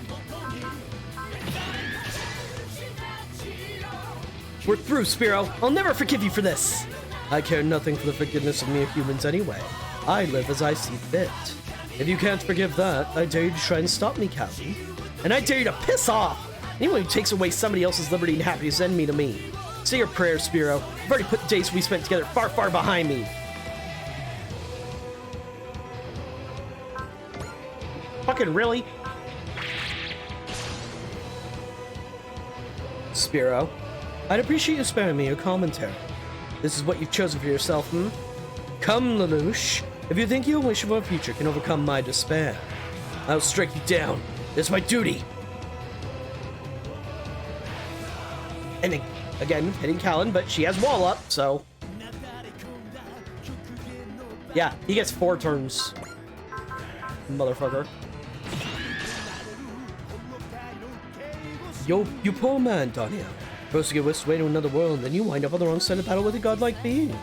We're through, Spiro. I'll never forgive you for this. I care nothing for the forgiveness of mere humans anyway. I live as I see fit. If you can't forgive that, I dare you to try and stop me, Captain. And I dare you to piss off! Anyone who takes away somebody else's liberty and happiness, send me to me. Say your prayers, Spiro. I've already put the days we spent together far, far behind me. Fucking really? Spiro, I'd appreciate you sparing me your commentary. This is what you've chosen for yourself, hmm? Come, Lelouch. If you think your wish for a future can overcome my despair, I'll strike you down. It's my duty. And again, hitting Callan, but she has wall up, so... Yeah, he gets 4 turns. Motherfucker. You poor man, Dania. Supposed to get whisked away to another world, and then you wind up on the wrong side of battle with a godlike being.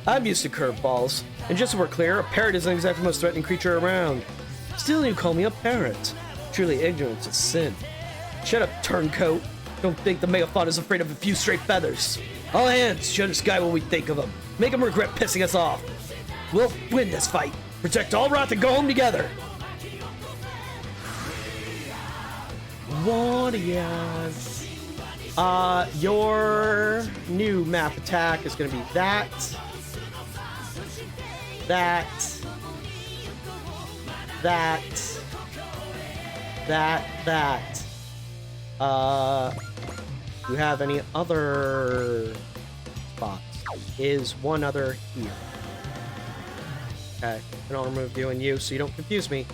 I'm used to curveballs, and just so we're clear, a parrot isn't exactly the most threatening creature around. Still, you call me a parrot. Truly, ignorance is sin. Shut up, turncoat. Don't think the Megafauna is afraid of a few stray feathers. All hands, show this guy what we think of him. Make him regret pissing us off. We'll win this fight. Protect Al-Warth and go home together. Warriors. Your new map attack is going to be that. Do you have any other spots? Is one other here. Okay, and I'll remove you and you so you don't confuse me.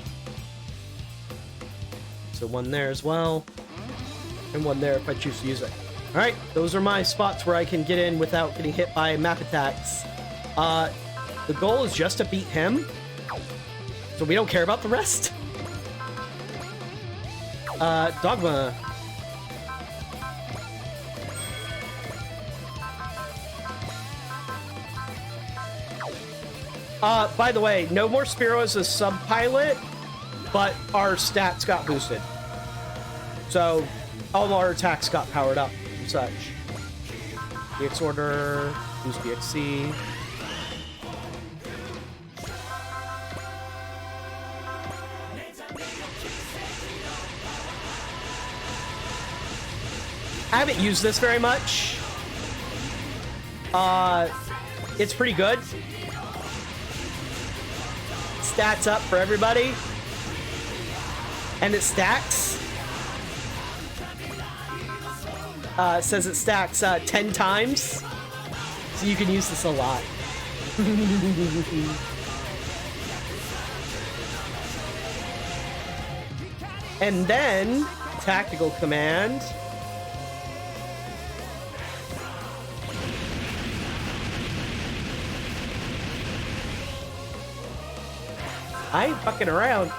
So one there as well. And one there if I choose to use it. Alright, those are my spots where I can get in without getting hit by map attacks. The goal is just to beat him. So we don't care about the rest. Dogma. By the way, no more Spiro as a sub-pilot, but our stats got boosted. So, all of our attacks got powered up and such. BX order, boost BXC. I haven't used this very much. It's pretty good. Stats up for everybody. And it stacks. It says it stacks 10 times. So you can use this a lot. And then, tactical command. I ain't fucking around.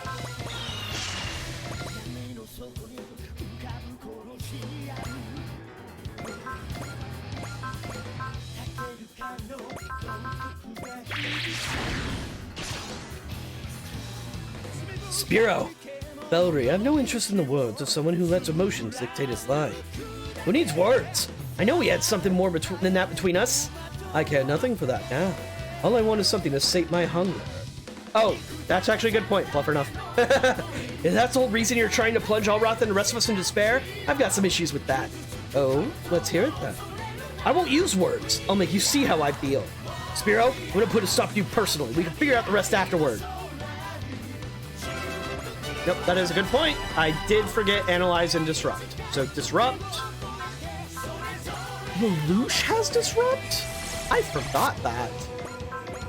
Spiro! Bellry, I have no interest in the words of someone who lets emotions dictate his life. Who needs words? I know we had something more than that between us. I care nothing for that now. All I want is something to sate my hunger. Oh, that's actually a good point, Fluffer enough. If that's the whole reason you're trying to plunge Al-Warth and the rest of us in despair, I've got some issues with that. Oh, let's hear it then. I won't use words. I'll make you see how I feel. Spiro, I'm gonna put a stop to you personally. We can figure out the rest afterward. Yep, that is a good point. I did forget Analyze and Disrupt. So, Disrupt. Lelouch has Disrupt? I forgot that.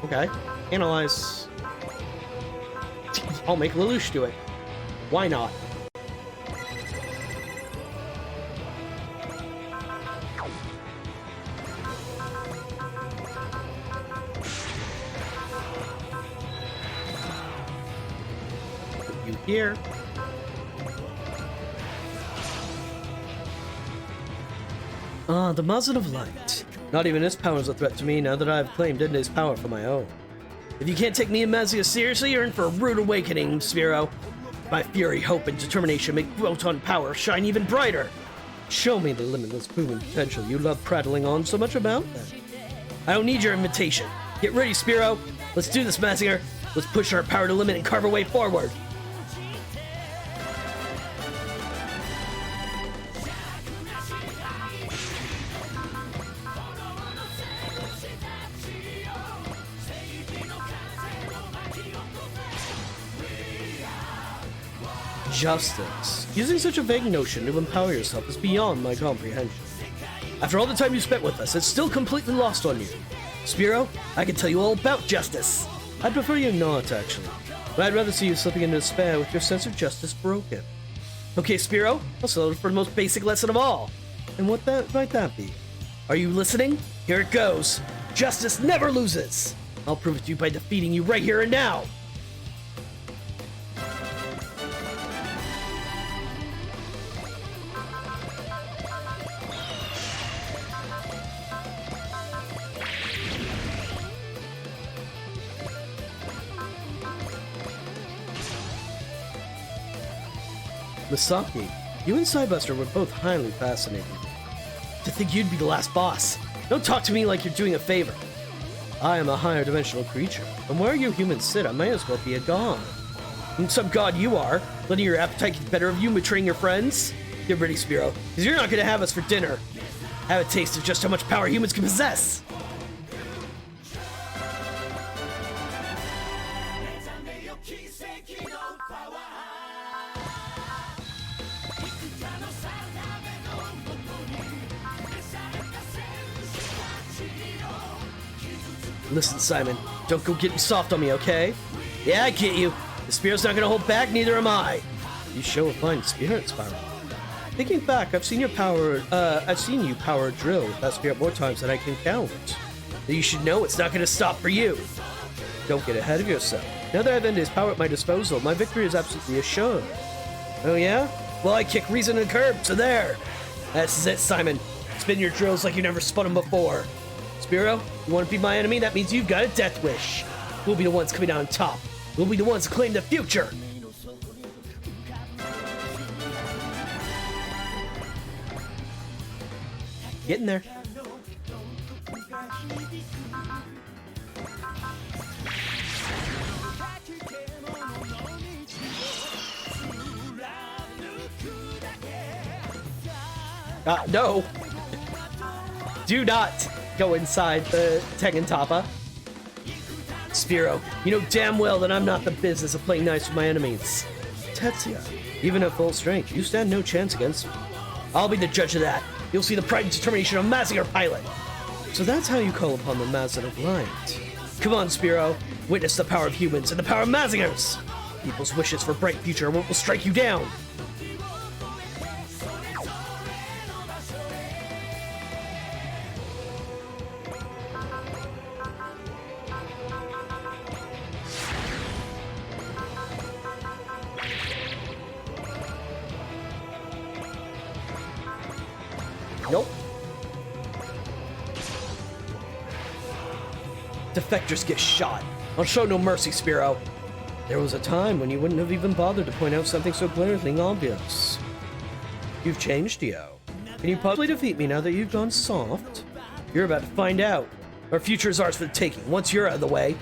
Okay. Analyze. I'll make Lelouch do it. Why not? Put you here. Ah, the Muzzle of Light. Not even his power is a threat to me now that I have claimed Dende's power for my own. If you can't take me and Mazia seriously, you're in for a rude awakening, Spiro. My fury, hope, and determination make Photon power shine even brighter. Show me the limitless proven potential you love prattling on so much about then. I don't need your invitation. Get ready, Spiro. Let's do this, Mazir. Let's push our power to limit and carve our way forward. Justice. Using such a vague notion to empower yourself is beyond my comprehension. After all the time you spent with us, it's still completely lost on you. Spiro, I can tell you all about justice. I'd prefer you not, actually. But I'd rather see you slipping into despair with your sense of justice broken. Okay, Spiro, I'll settle for the most basic lesson of all. And what might that be? Are you listening? Here it goes. Justice never loses. I'll prove it to you by defeating you right here and now. Misaki, you and Cybuster were both highly fascinating. To think you'd be the last boss. Don't talk to me like you're doing a favor. I am a higher dimensional creature, and where you humans sit, I might as well be a god. And some god you are, letting your appetite get the better of you, betraying your friends? Get ready, Spiro, because you're not going to have us for dinner. Have a taste of just how much power humans can possess. Listen, Simon, don't go getting soft on me, okay? Yeah, I get you. The Spiro's not gonna hold back, neither am I. You show a fine spirit, Spyro. Thinking back, I've seen you power a drill with that spirit more times than I can count. You should know it's not gonna stop for you. Don't get ahead of yourself. Now that I've ended his power at my disposal, my victory is absolutely assured. Oh yeah? Well, I kick reason to the curb, so there. That's it, Simon. Spin your drills like you never spun them before. Spiro, you want to be my enemy? That means you've got a death wish. We'll be the ones coming out on top. We'll be the ones to claim the future. Get in there. No. Do not go inside the Tengen Toppa. Spiro, you know damn well that I'm not in the business of playing nice with my enemies. Tetsuya. Even at full strength, you stand no chance against me. I'll be the judge of that. You'll see the pride and determination of Mazinger Pilot. So that's how you call upon the Mazin of Light. Come on, Spiro. Witness the power of humans and the power of Mazingers. People's wishes for bright future will strike you down. Nope. Defectors get shot. I'll show no mercy, Spiro. There was a time when you wouldn't have even bothered to point out something so glaringly obvious. You've changed, Dio. Can you possibly defeat me now that you've gone soft? You're about to find out. Our future is ours for the taking, once you're out of the way.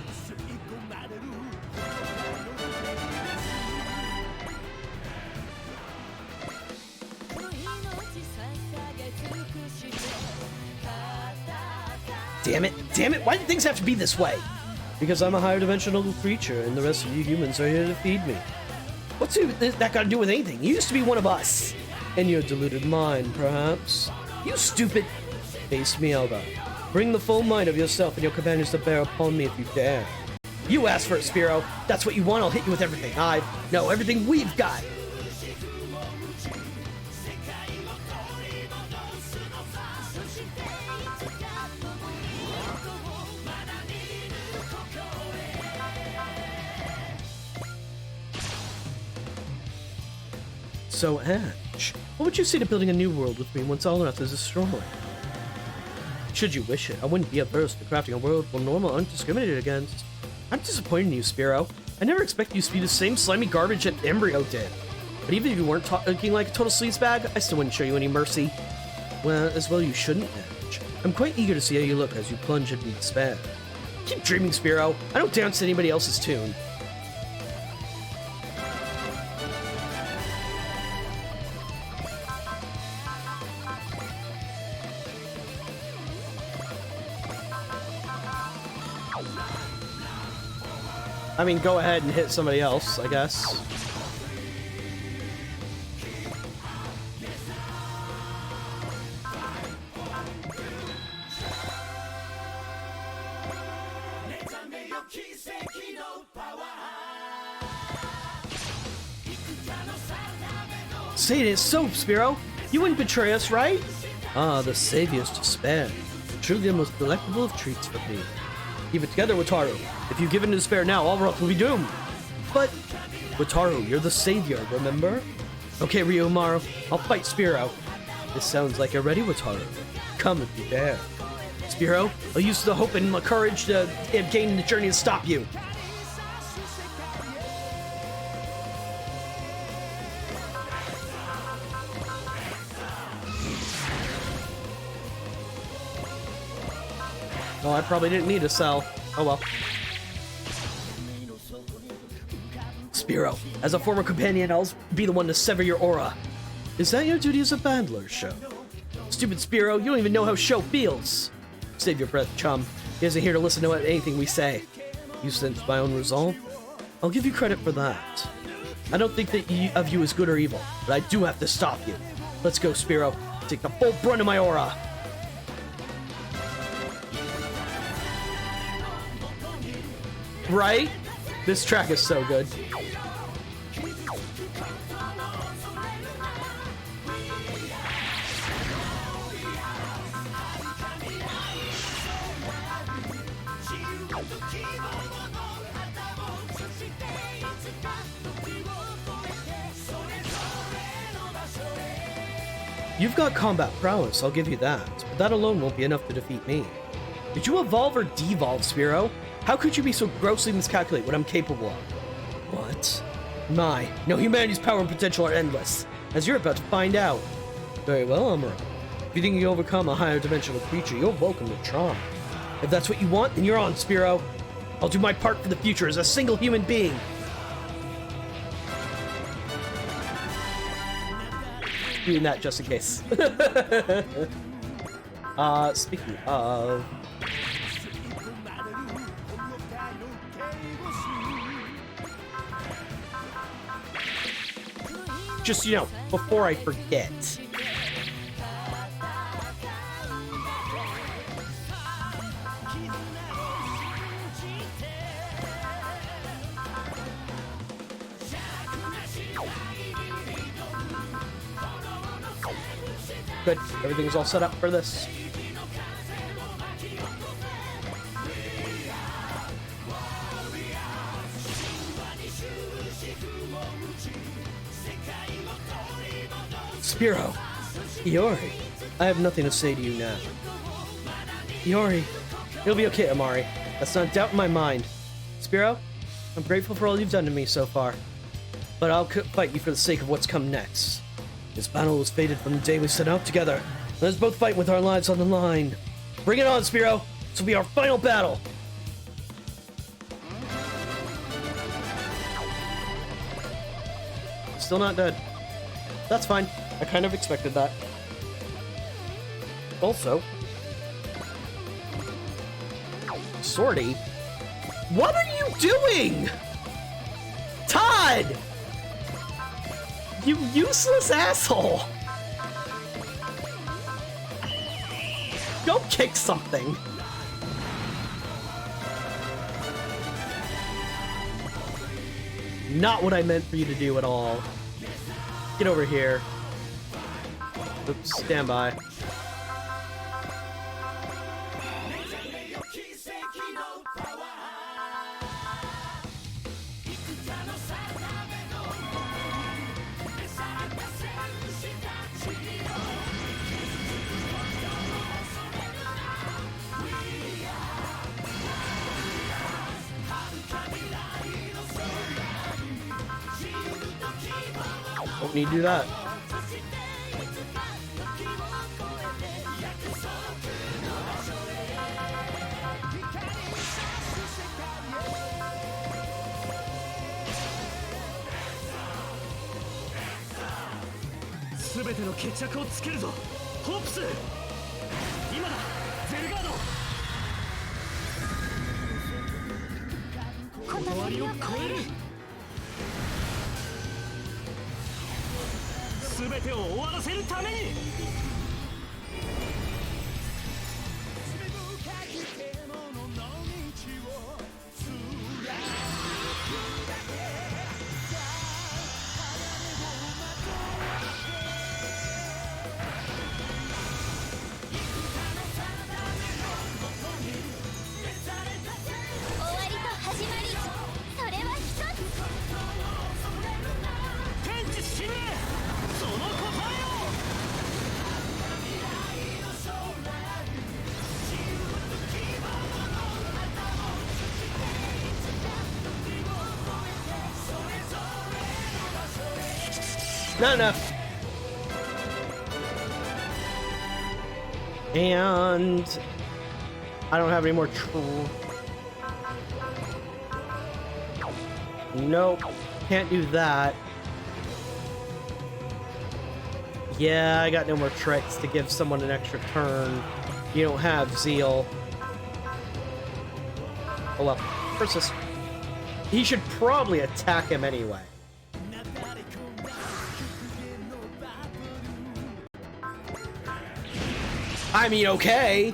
Damn it, why do things have to be this way? Because I'm a higher dimensional creature, and the rest of you humans are here to feed me. What's that got to do with anything? You used to be one of us. In your deluded mind, perhaps. You stupid... Face me, Elba. Bring the full might of yourself and your companions to bear upon me if you dare. You asked for it, Spiro. That's what you want, I'll hit you with everything. No, everything we've got. So, Ash, what would you say to building a new world with me once Al-Warth is destroyed? Should you wish it, I wouldn't be averse to crafting a world where normal aren't discriminated against. I'm disappointed in you, Spiro. I never expected you to be the same slimy garbage that Embryo did. But even if you weren't talking like a total sleazebag, I still wouldn't show you any mercy. Well, as well you shouldn't, Ash. I'm quite eager to see how you look as you plunge into despair. Keep dreaming, Spiro. I don't dance to anybody else's tune. I mean, go ahead and hit somebody else, I guess. Say it is so, Spiro. You wouldn't betray us, right? Ah, the savior's despair. Truly the most delectable of treats for me. Keep it together, Wataru. If you give in to despair now, Al-Warth will be doomed. But, Wataru, you're the savior, remember? Okay, Ryumaru, I'll fight Spiro. This sounds like you're ready, Wataru. Come if you dare. Spiro, I'll use the hope and the courage to gain in the journey to stop you. Oh, I probably didn't need to sell. Oh well. Spiro, as a former companion, I'll be the one to sever your aura. Is that your duty as a bandler, Sho? Stupid Spiro, you don't even know how Sho feels. Save your breath, chum. He isn't here to listen to anything we say. You sensed my own resolve? I'll give you credit for that. I don't think that of you is good or evil, but I do have to stop you. Let's go, Spiro. Take the full brunt of my aura. Right? This track is so good. You've got combat prowess, I'll give you that, but that alone won't be enough to defeat me. Did you evolve or devolve, Spiro? How could you be so grossly miscalculate what I'm capable of? What? My, no, humanity's power and potential are endless, as you're about to find out. Very well, Amuro. If you think you can overcome a higher dimensional creature, you're welcome to try. If that's what you want, then you're on, Spiro. I'll do my part for the future as a single human being. Doing that just in case. Speaking of... Just, you know, before I forget. Good. Everything's all set up for this. Spiro, Iori, I have nothing to say to you now. Iori, you'll be okay, Amari. That's not a doubt in my mind. Spiro, I'm grateful for all you've done to me so far, but I'll fight you for the sake of what's come next. This battle was fated from the day we set out together. Let's both fight with our lives on the line. Bring it on, Spiro! This will be our final battle! Still not dead. That's fine. I kind of expected that. Also, Sortie, what are you doing? Todd! You useless asshole! Go kick something! Not what I meant for you to do at all. Get over here. Oops, stand by. Don't need to do that. Not enough. And I don't have any more nope. Can't do that. Yeah, I got no more tricks to give someone an extra turn. You don't have Zeal. Oh well. Persis. He should probably attack him anyway. I mean, okay.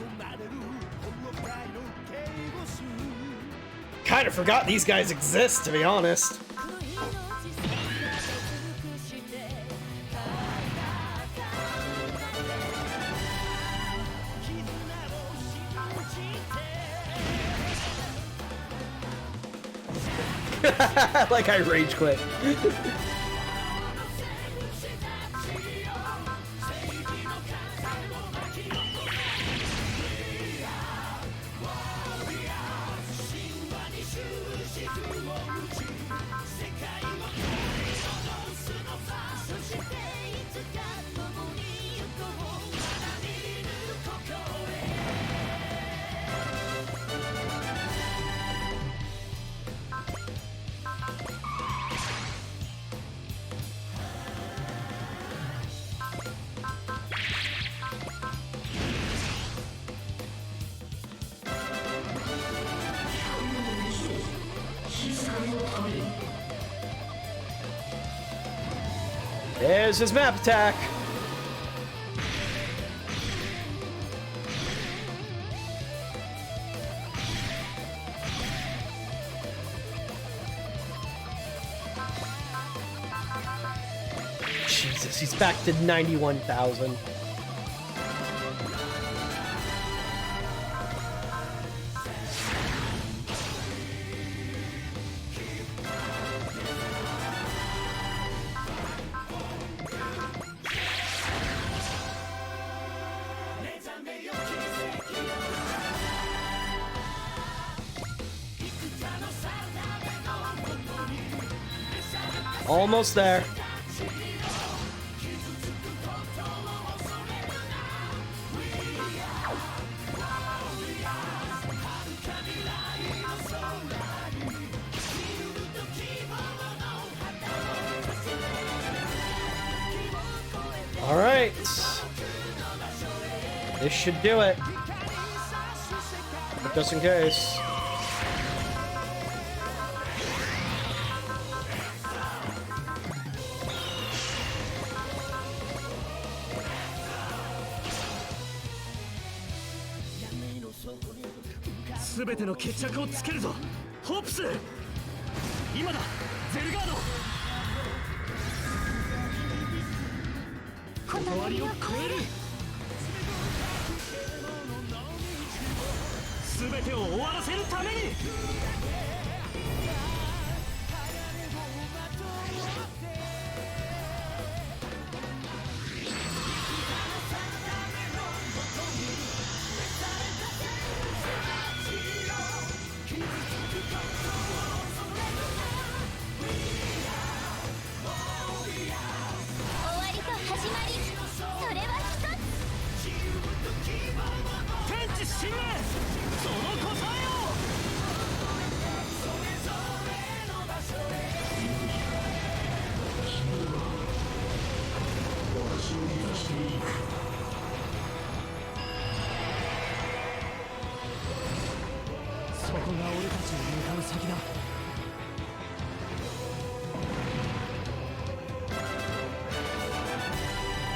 Kind of forgot these guys exist, to be honest. Like I rage quit. There's his map attack. Jesus, he's back to 91,000. Almost there. All right. This should do it. But just in case.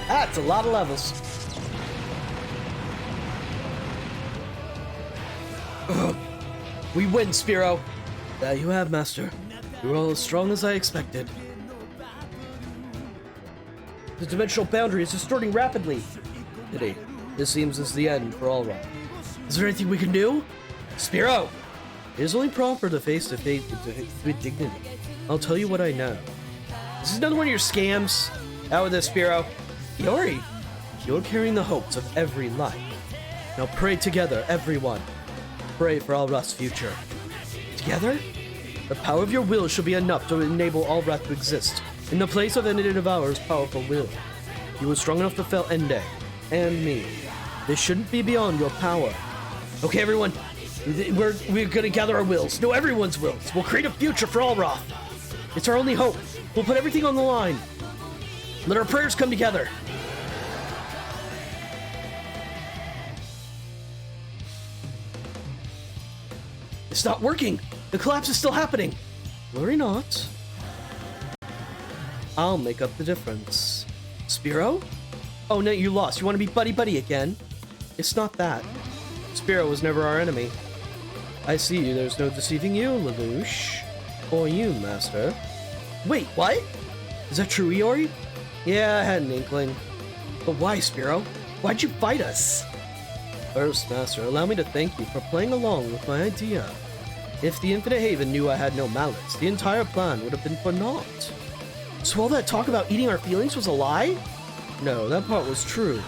That's a lot of levels. Ugh. We win, Spearow. There you have, Master. You're all as strong as I expected. The dimensional boundary is distorting rapidly. Pity. This seems as the end for Al-Warth. Is there anything we can do? Spearow! It is only proper to face the fate with dignity. I'll tell you what I know. This is another one of your scams. Out with this, Spearow. Iori, you're carrying the hopes of every life. Now pray together, everyone. Pray for Al-Warth's future. Together? The power of your will should be enough to enable Al-Warth to exist in the place of Ende Devourer's powerful will. You were strong enough to fell Ende, and me. This shouldn't be beyond your power. Okay, everyone. We're gonna gather our wills. No, everyone's wills. We'll create a future for Al-Warth. It's our only hope. We'll put everything on the line. Let our prayers come together. It's not working. The collapse is still happening. Worry not. I'll make up the difference. Spearow? Oh no, you lost. You want to be buddy-buddy again? It's not that. Spearow was never our enemy. I see you. There's no deceiving you, Lelouch. Or you, Master. Wait, what? Is that true, Iori? Yeah, I had an inkling. But why, Spearow? Why'd you fight us? First, Master, allow me to thank you for playing along with my idea. If the Infinite Haven knew I had no malice, the entire plan would have been for naught. So all that talk about eating our feelings was a lie? No, that part was true.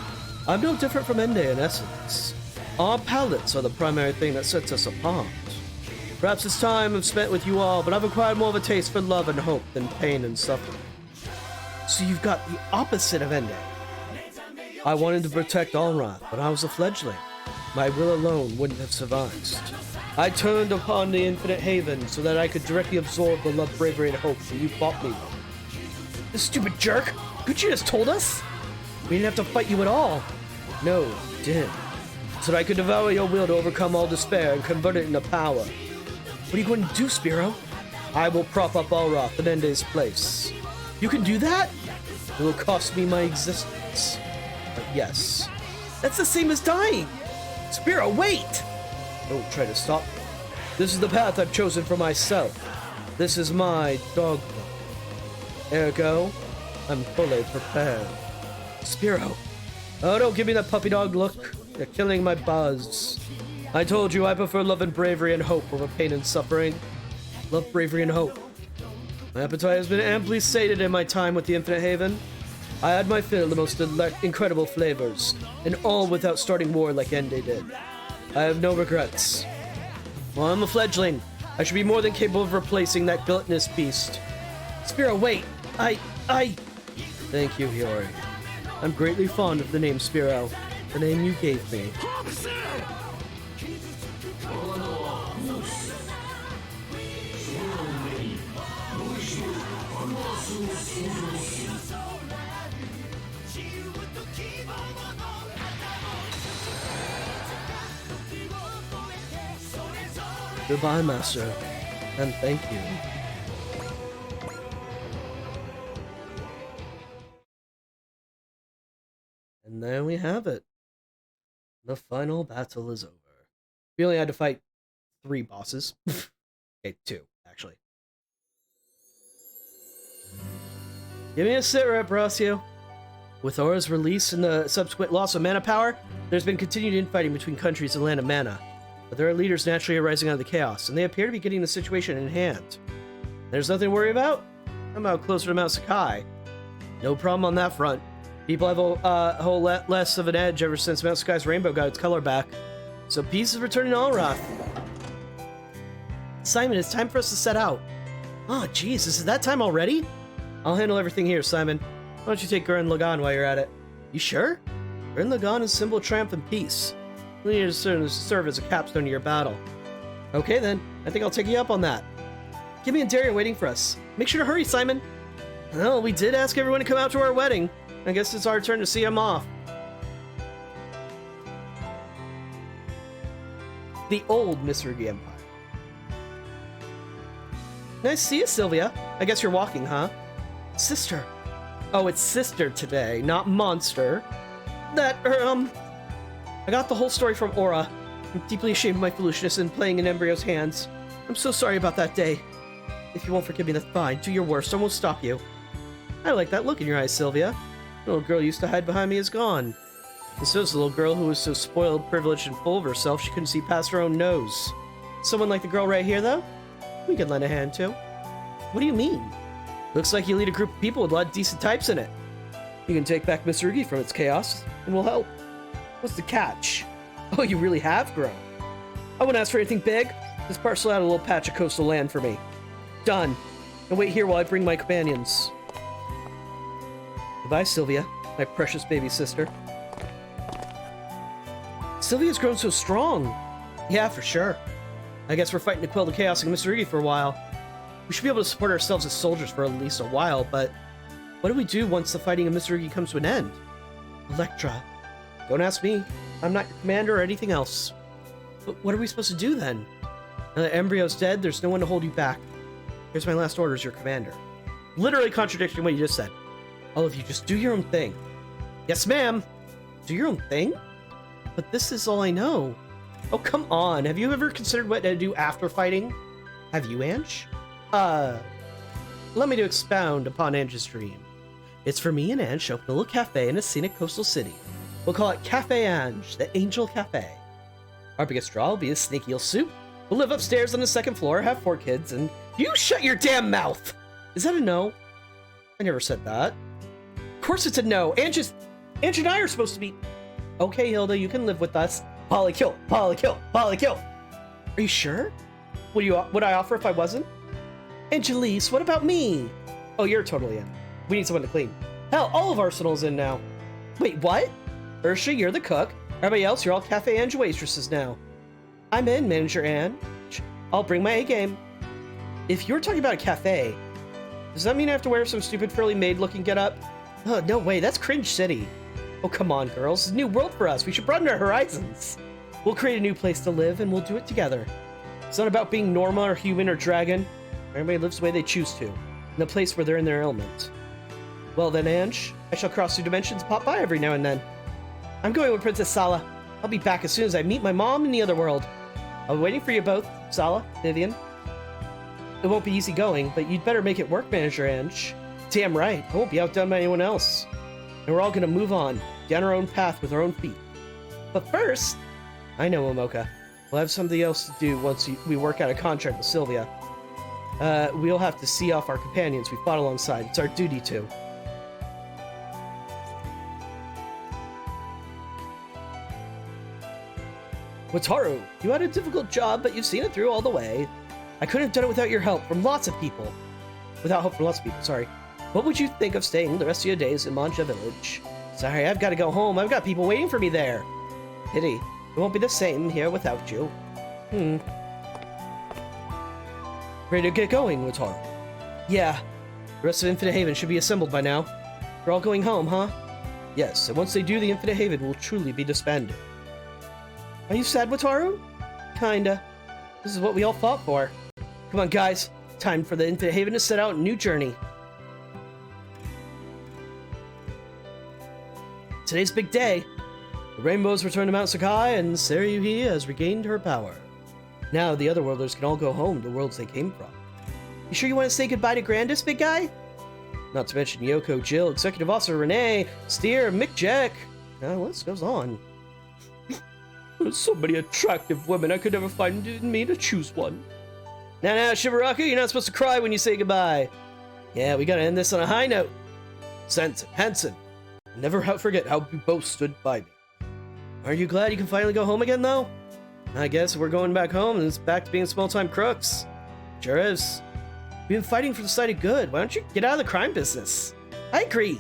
I'm no different from Ende in essence. Our palates are the primary thing that sets us apart. Perhaps this time I've spent with you all, but I've acquired more of a taste for love and hope than pain and suffering. So you've got the opposite of Ende. I wanted to protect Al-Warth, but I was a fledgling. My will alone wouldn't have sufficed. I turned upon the Infinite Haven so that I could directly absorb the love, bravery, and hope that you bought me with. This stupid jerk! Could you just told us? We didn't have to fight you at all. No, you didn't. So that I could devour your will to overcome all despair and convert it into power. What are you going to do, Spearow? I will prop up Al-Warth in Ende's place. You can do that? It will cost me my existence. But yes. That's the same as dying! Spiro, wait! Don't try to stop me. This is the path I've chosen for myself. This is my dogma. Ergo, I'm fully prepared. Spiro. Oh, don't give me that puppy dog look. You're killing my buzz. I told you I prefer love and bravery and hope over pain and suffering. Love, bravery, and hope. My appetite has been amply sated in my time with the Infinite Haven. I had my fill of the most incredible flavors, and all without starting war like Ende did. I have no regrets. While I'm a fledgling, I should be more than capable of replacing that gluttonous beast. Spiro, wait! Thank you, Hiyori. I'm greatly fond of the name Spiro, the name you gave me. Goodbye, Master, and thank you. And there we have it. The final battle is over. We only had to fight 3 bosses. Okay, 2, actually. Give me a sit rep, Rossio. With Aura's release and the subsequent loss of mana power, there's been continued infighting between countries in the Land of Mana. But there are leaders naturally arising out of the chaos, and they appear to be getting the situation in hand. There's nothing to worry about? I'm out closer to Mount Sakai. No problem on that front. People have a whole lot less of an edge ever since Mount Sakai's rainbow got its color back. So peace is returning to Al-Warth. Simon, it's time for us to set out. Oh, jeez, is it that time already? I'll handle everything here, Simon. Why don't you take Gurren Lagann while you're at it? You sure? Gurren Lagann is a symbol of triumph and peace. You need to serve as a capstone to your battle. Okay then, I think I'll take you up on that. Gibby and Daria are waiting for us. Make sure to hurry, Simon. Well, we did ask everyone to come out to our wedding. I guess it's our turn to see him off. The old Mitsurugi Empire. Nice to see you, Sylvia. I guess you're walking, huh? Sister. Oh, it's sister today, not monster. I got the whole story from Aura. I'm deeply ashamed of my foolishness in playing in Embryo's hands. I'm so sorry about that day. If you won't forgive me, that's fine. Do your worst. I won't stop you. I like that look in your eyes, Sylvia. The little girl you used to hide behind me is gone. And so is the little girl who was so spoiled, privileged, and full of herself she couldn't see past her own nose. Someone like the girl right here, though? We could lend a hand to. What do you mean? Looks like you lead a group of people with a lot of decent types in it. You can take back Mitsurugi from its chaos, and we'll help. What's the catch? Oh, you really have grown. I wouldn't ask for anything big. Just parcel out a little patch of coastal land for me. Done. And wait here while I bring my companions. Goodbye, Sylvia, my precious baby sister. Sylvia's grown so strong. Yeah, for sure. I guess we're fighting to quell the chaos in Mitsurugi for a while. We should be able to support ourselves as soldiers for at least a while, but what do we do once the fighting in Mitsurugi comes to an end? Electra. Don't ask me. I'm not your commander or anything else. But what are we supposed to do then? Now that Embryo's dead, there's no one to hold you back. Here's my last order as your commander. Literally contradicting what you just said. All of you, just do your own thing. Yes, ma'am. Do your own thing? But this is all I know. Oh, come on. Have you ever considered what to do after fighting? Have you, Ange? Let me to expound upon Ange's dream. It's for me and Ange to open a little cafe in a scenic coastal city. We'll call it Cafe Ange, the Angel Cafe. Our biggest draw will be a snake eel soup. We'll live upstairs on the 2nd floor, have 4 kids, and... You shut your damn mouth! Is that a no? I never said that. Of course it's a no. Ange and I are supposed to be... Okay, Hilda, you can live with us. Polykill, Polykill, Polykill! Are you sure? Would I offer if I wasn't? Angelise, what about me? Oh, you're totally in. We need someone to clean. Hell, all of Arsenal's in now. Wait, what? Ursha, you're the cook. Everybody else, you're all Cafe Ange waitresses now. I'm in, Manager Ange. I'll bring my A-game. If you're talking about a cafe, does that mean I have to wear some stupid frilly maid-looking getup? Oh, no way, that's Cringe City. Oh, come on, girls. It's a new world for us. We should broaden our horizons. We'll create a new place to live, and we'll do it together. It's not about being normal or human or dragon. Everybody lives the way they choose to, in a place where they're in their element. Well then, Ange, I shall cross through dimensions and pop by every now and then. I'm going with Princess Sala. I'll be back as soon as I meet my mom in the other world. I'll be waiting for you both, Sala, Vivian. It won't be easy going, but you'd better make it work, Manager Ange. Damn right, I won't be outdone by anyone else. And we're all gonna move on, down our own path with our own feet. But first, I know, Momoka. We'll have something else to do once we work out a contract with Sylvia. We'll have to see off our companions we fought alongside. It's our duty to. Wataru, you had a difficult job, but you've seen it through all the way. I couldn't have done it without your help from lots of people. Without help from lots of people, sorry. What would you think of staying the rest of your days in Manja Village? Sorry, I've got to go home. I've got people waiting for me there. Pity. It won't be the same here without you. Ready to get going, Wataru? Yeah. The rest of Infinite Haven should be assembled by now. We're all going home, huh? Yes, and once they do, the Infinite Haven will truly be disbanded. Are you sad, Wataru? Kinda. This is what we all fought for. Come on, guys. Time for the Infinite Haven to set out on a new journey. Today's big day. The rainbows return to Mount Sakai, and Seryuhi has regained her power. Now the Otherworlders can all go home to the worlds they came from. You sure you want to say goodbye to Grandis, big guy? Not to mention Yoko, Jill, Executive Officer Renee, Steer, Mick Jack. The list goes on. There's so many attractive women, I could never find it in me to choose one. Now, Shibaraku, you're not supposed to cry when you say goodbye. Yeah, we gotta end this on a high note. Sensen, Hansen, never forget how you both stood by me. Aren't you glad you can finally go home again, though? I guess we're going back home and it's back to being small-time crooks. Sure is. We've been fighting for the side of good. Why don't you get out of the crime business? I agree.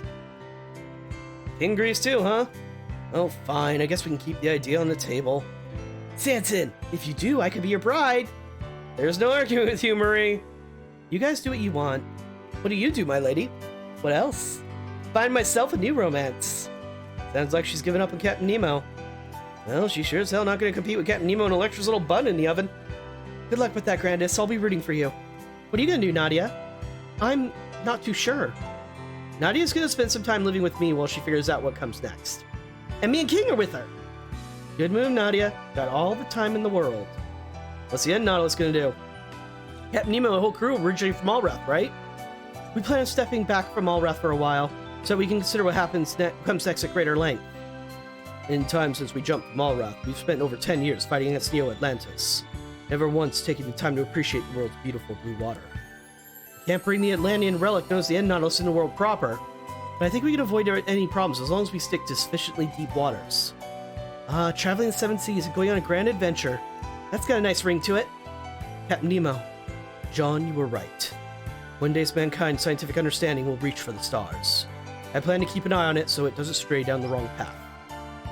King agrees too, huh? Oh, fine. I guess we can keep the idea on the table. Sanson, if you do, I could be your bride. There's no arguing with you, Marie. You guys do what you want. What do you do, my lady? What else? Find myself a new romance. Sounds like she's given up on Captain Nemo. Well, she's sure as hell not going to compete with Captain Nemo and Electra's little bun in the oven. Good luck with that, Grandis. I'll be rooting for you. What are you going to do, Nadia? I'm not too sure. Nadia's going to spend some time living with me while she figures out what comes next. And me and King are with her. Good move, Nadia. Got all the time in the world. What's the end Nautilus going to do? Captain Nemo and the whole crew originated from Al-Warth, right? We plan on stepping back from Al-Warth for a while, so we can consider what comes next at greater length. In time since we jumped from Al-Warth, we've spent over 10 years fighting against Neo Atlantis, never once taking the time to appreciate the world's beautiful blue water. We can't bring the Atlantean relic known as the End Nautilus in the world proper, but I think we can avoid any problems as long as we stick to sufficiently deep waters. Traveling the seven seas and going on a grand adventure. That's got a nice ring to it. Captain Nemo. John, you were right. One day's mankind's scientific understanding will reach for the stars. I plan to keep an eye on it so it doesn't stray down the wrong path.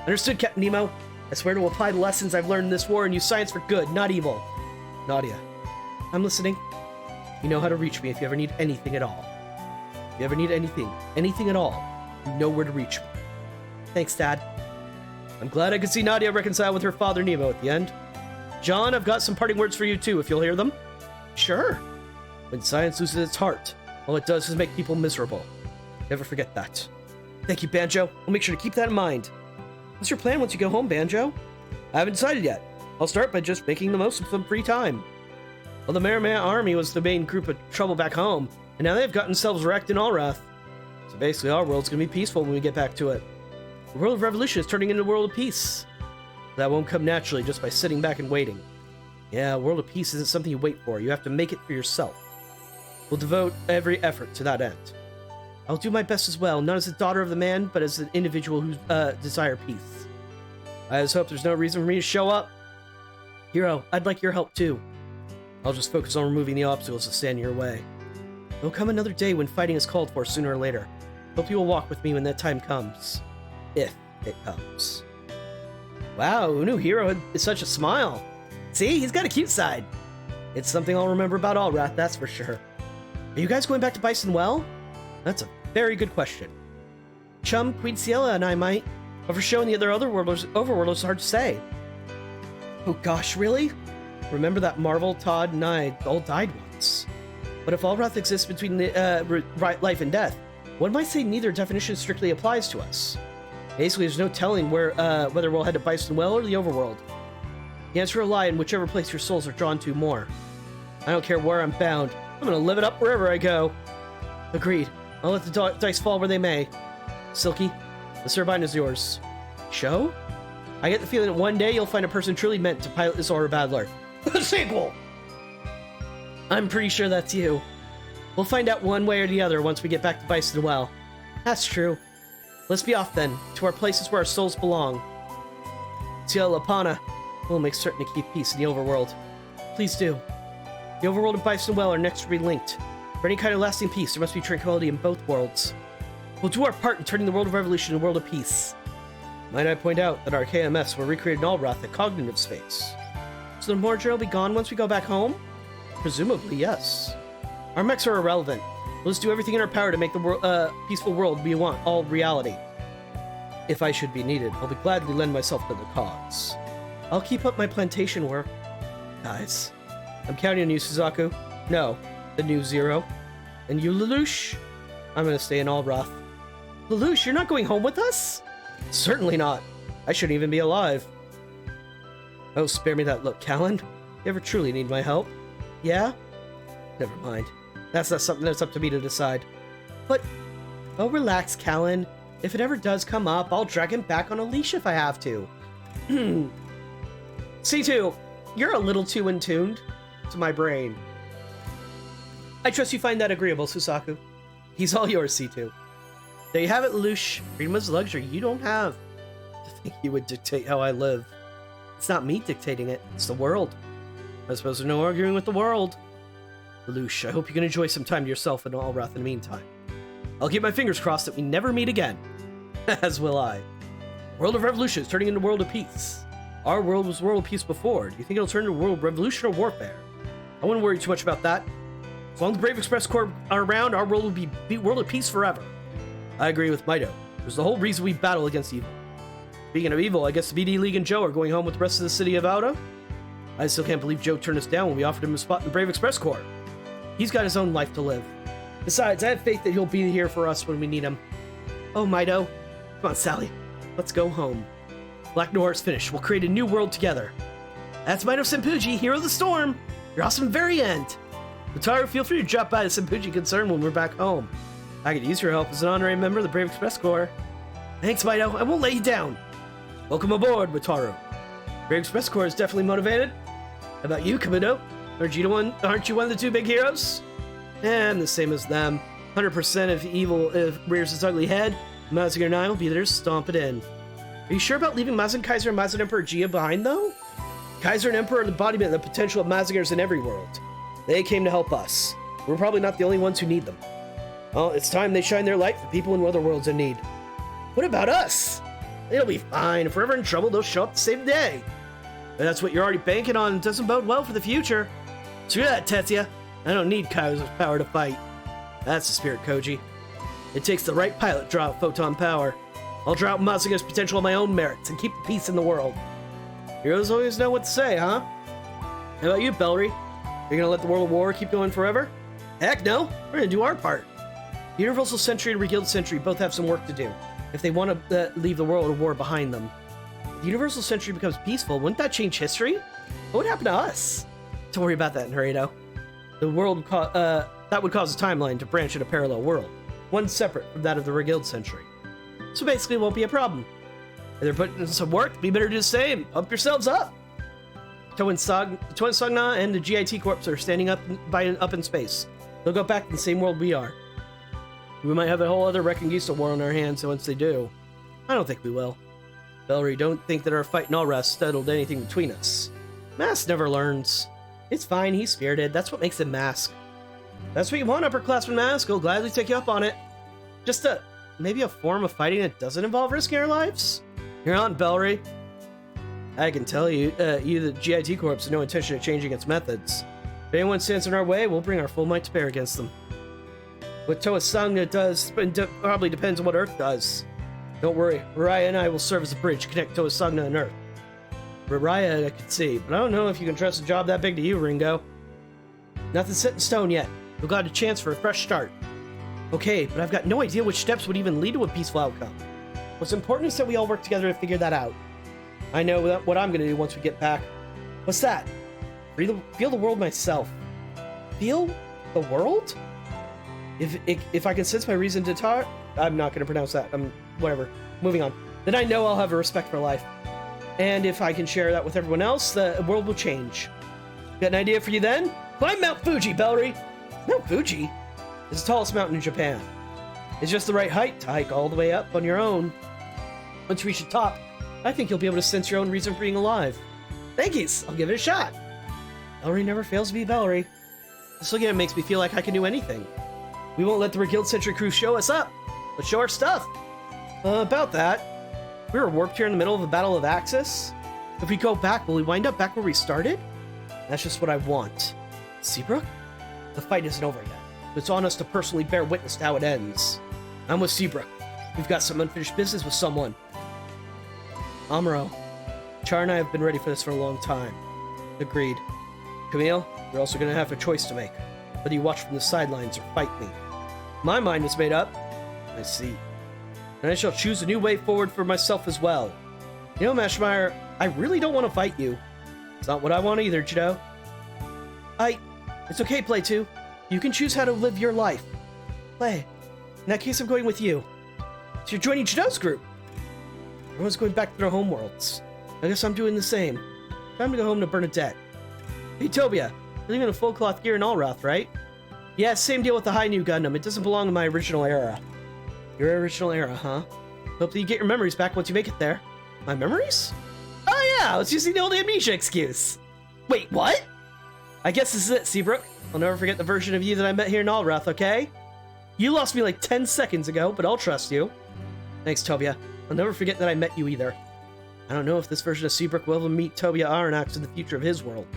Understood, Captain Nemo. I swear to apply the lessons I've learned in this war and use science for good, not evil. Nadia. I'm listening. You know how to reach me if you ever need anything at all. If you ever need anything at all, you know where to reach me. Thanks, Dad. I'm glad I could see Nadia reconcile with her father Nemo at the end. John, I've got some parting words for you too, if you'll hear them. Sure. When science loses its heart, all it does is make people miserable. Never forget that. Thank you, Banjo. I'll make sure to keep that in mind. What's your plan once you go home, Banjo? I haven't decided yet. I'll start by just making the most of some free time. Well, the Merman army was the main group of trouble back home, and now they've gotten themselves wrecked in Al-Warth. So basically, our world's gonna be peaceful when we get back to it. The world of revolution is turning into a world of peace. That won't come naturally just by sitting back and waiting. Yeah, a world of peace isn't something you wait for. You have to make it for yourself. We'll devote every effort to that end. I'll do my best as well, not as a daughter of the man, but as an individual who desire peace. I just hope there's no reason for me to show up. Hero, I'd like your help too. I'll just focus on removing the obstacles that stand in your way. There'll come another day when fighting is called for sooner or later. Hope you will walk with me when that time comes. If it comes. Wow, who knew Hero is such a smile? See, he's got a cute side. It's something I'll remember about Al-Warth, that's for sure. Are you guys going back to Bison Well? That's a very good question. Chum, Queen Ciela, and I might, but for showing the other overworlders is hard to say. Oh gosh, really? Remember that Marvel, Todd, and I all died once. But if Al-Warth exists between the life and death, One might say neither definition strictly applies to us. Basically, there's no telling whether we'll head to Bison Well or the Overworld. The answer will lie in whichever place your souls are drawn to more. I don't care where I'm bound. I'm gonna live it up wherever I go. Agreed. I'll let the dice fall where they may. Silky, the Servine is yours. Show? I get the feeling that one day you'll find a person truly meant to pilot this Aura Battler. The sequel! I'm pretty sure that's you. We'll find out one way or the other once we get back to Bison Well. That's true. Let's be off then, to our places where our souls belong. Tia Lapana. We'll make certain to keep peace in the Overworld. Please do. The Overworld and Bison Well are inextricably linked. For any kind of lasting peace, there must be tranquility in both worlds. We'll do our part in turning the world of revolution into a world of peace. Might I point out that our KMS will recreate an Al-Warth at cognitive space. So the Mordra will be gone once we go back home? Presumably, yes. Our mechs are irrelevant. We'll just do everything in our power to make the peaceful world we want all reality. If I should be needed, I'll be gladly lend myself to the cause. I'll keep up my plantation work. Guys, I'm counting on you, Suzaku. No, the new Zero. And you, Lelouch? I'm gonna stay in Al-Warth. Lelouch, you're not going home with us? Certainly not. I shouldn't even be alive. Oh, spare me that look, Callan. You ever truly need my help? Yeah? Never mind. That's not something that's up to me to decide. But, oh, relax, Callan. If it ever does come up, I'll drag him back on a leash if I have to. C2, you're a little too in tuned to my brain. I trust you find that agreeable, Susaku. He's all yours, C2. There you have it, Lelouch. Freedom is a luxury you don't have. To think you would dictate how I live. It's not me dictating it, it's the world. I suppose there's no arguing with the world. Lelouch, I hope you can enjoy some time to yourself and Al-Warth in the meantime. I'll keep my fingers crossed that we never meet again. As will I. World of Revolution is turning into World of Peace. Our world was World of Peace before. Do you think it'll turn into World of Revolution or Warfare? I wouldn't worry too much about that. As long as the Brave Express Corps are around, our world will be World of Peace forever. I agree with Mido. There's the whole reason we battle against evil. Speaking of evil, I guess the BD League and Joe are going home with the rest of the city of Auda. I still can't believe Joe turned us down when we offered him a spot in the Brave Express Corps. He's got his own life to live. Besides, I have faith that he'll be here for us when we need him. Oh, Mido. Come on, Sally. Let's go home. Black Noir is finished. We'll create a new world together. That's Mido Senpuji, hero of the storm. You're awesome very end. Wataru, feel free to drop by the Senpuji concern when we're back home. I could use your help as an honorary member of the Brave Express Corps. Thanks, Mido. I won't let you down. Welcome aboard, Wataru. Brave Express Corps is definitely motivated. How about you, Kabuto? Aren't you one of the two big heroes? I'm the same as them. 100% if evil rears its ugly head, Mazinger and I will be there to stomp it in. Are you sure about leaving Mazen Kaiser and Mazen Emperor Gia behind, though? Kaiser and Emperor are the embodiment of the potential of Mazingers in every world. They came to help us. We're probably not the only ones who need them. Well, it's time they shine their light for people in other worlds in need. What about us? It'll be fine. If we're ever in trouble, they'll show up to save the day. But that's what you're already banking on. It doesn't bode well for the future. Screw that, Tetsuya. I don't need Kaiser's power to fight. That's the spirit, Koji. It takes the right pilot to draw out photon power. I'll draw out Mazinger's potential on my own merits and keep the peace in the world. Heroes always know what to say, huh? How about you, Bellry? You're gonna let the World of War keep going forever? Heck no! We're gonna do our part. The Universal Century and Reguild Century both have some work to do, if they want to leave the World of War behind them. If the Universal Century becomes peaceful, wouldn't that change history? What would happen to us? Don't worry about that, Naruto. The world that would cause a timeline to branch in a parallel world, one separate from that of the Reguild Century. So basically, it won't be a problem. If they're putting in some work, be better to do the same. Pump yourselves up. Toen Sogna and the GIT Corps are standing up in space. They'll go back to the same world we are. We might have a whole other Reconquista war on our hands once they do. I don't think we will. Bellry, don't think that our fight in Al-Warth settled anything between us. Mask never learns. It's fine, he's spirited. That's what makes him Mask. That's what you want, upperclassman Mask. He'll gladly take you up on it. Just maybe a form of fighting that doesn't involve risking our lives? You're on, Bellry. I can tell you, the GIT Corps have no intention of changing its methods. If anyone stands in our way, we'll bring our full might to bear against them. What Toa Sangha does probably depends on what Earth does. Don't worry, Raya and I will serve as a bridge to connect Toa Sangha and Earth. For Raya, I could see, but I don't know if you can trust a job that big to you, Ringo. Nothing's set in stone yet. You've got a chance for a fresh start. Okay, but I've got no idea which steps would even lead to a peaceful outcome. What's important is that we all work together to figure that out. I know what I'm gonna do once we get back. What's that? Feel the world myself. Feel the world? If I can sense my reason to talk, I'm not gonna pronounce that. Whatever. Moving on. Then I know I'll have a respect for life. And if I can share that with everyone else, the world will change. Got an idea for you then? Climb Mount Fuji, Bellry! Mount Fuji? It's the tallest mountain in Japan. It's just the right height to hike all the way up on your own. Once you reach the top, I think you'll be able to sense your own reason for being alive. Thankies! I'll give it a shot. Bellry never fails to be Bellry. This looking at it makes me feel like I can do anything. We won't let the Guild Century crew show us up. Let's show our stuff. About that, we were warped here in the middle of a battle of Axis. If we go back, will we wind up back where we started? That's just what I want. Seabrook? The fight isn't over yet. It's on us to personally bear witness to how it ends. I'm with Seabrook. We've got some unfinished business with someone. Amuro, Char and I have been ready for this for a long time. Agreed. Camille, you're also going to have a choice to make. Whether you watch from the sidelines or fight me. My mind is made up. I see. And I shall choose a new way forward for myself as well. You know, Mashmeyer, I really don't want to fight you. It's not what I want either, Jido. It's okay, Play 2. You can choose how to live your life. Play. In that case, I'm going with you. So you're joining Jido's group. Everyone's going back to their home worlds. I guess I'm doing the same. Time to go home to Bernadette. Hey, Tobia. You're leaving a full cloth gear in Al-Warth, right? Yeah, same deal with the high new Gundam. It doesn't belong in my original era. Your original era, huh? Hope that you get your memories back once you make it there. My memories? Oh yeah, I was using the old amnesia excuse. Wait, what? I guess this is it, Seabrook. I'll never forget the version of you that I met here in Al-Warth, okay? You lost me like 10 seconds ago, but I'll trust you. Thanks, Tobia. I'll never forget that I met you either. I don't know if this version of Seabrook will ever meet Tobia Aronnax in the future of his world.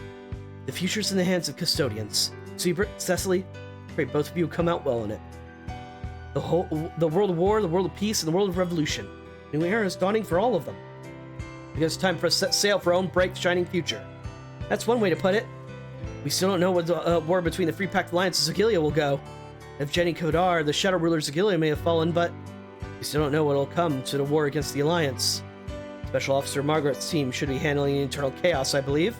The future's in the hands of custodians. Seabrook, Cecily, I pray both of you come out well in it. The world of war, the world of peace, and the world of revolution. New era is dawning for all of them. I guess it's time for us to set sail for our own bright, shining future. That's one way to put it. We still don't know what the war between the Free Pact Alliance and Zagilia will go. If Jenny Kodar, the Shadow Ruler Zagilia, may have fallen, but we still don't know what will come to the war against the Alliance. Special Officer Margaret's team should be handling the internal chaos, I believe.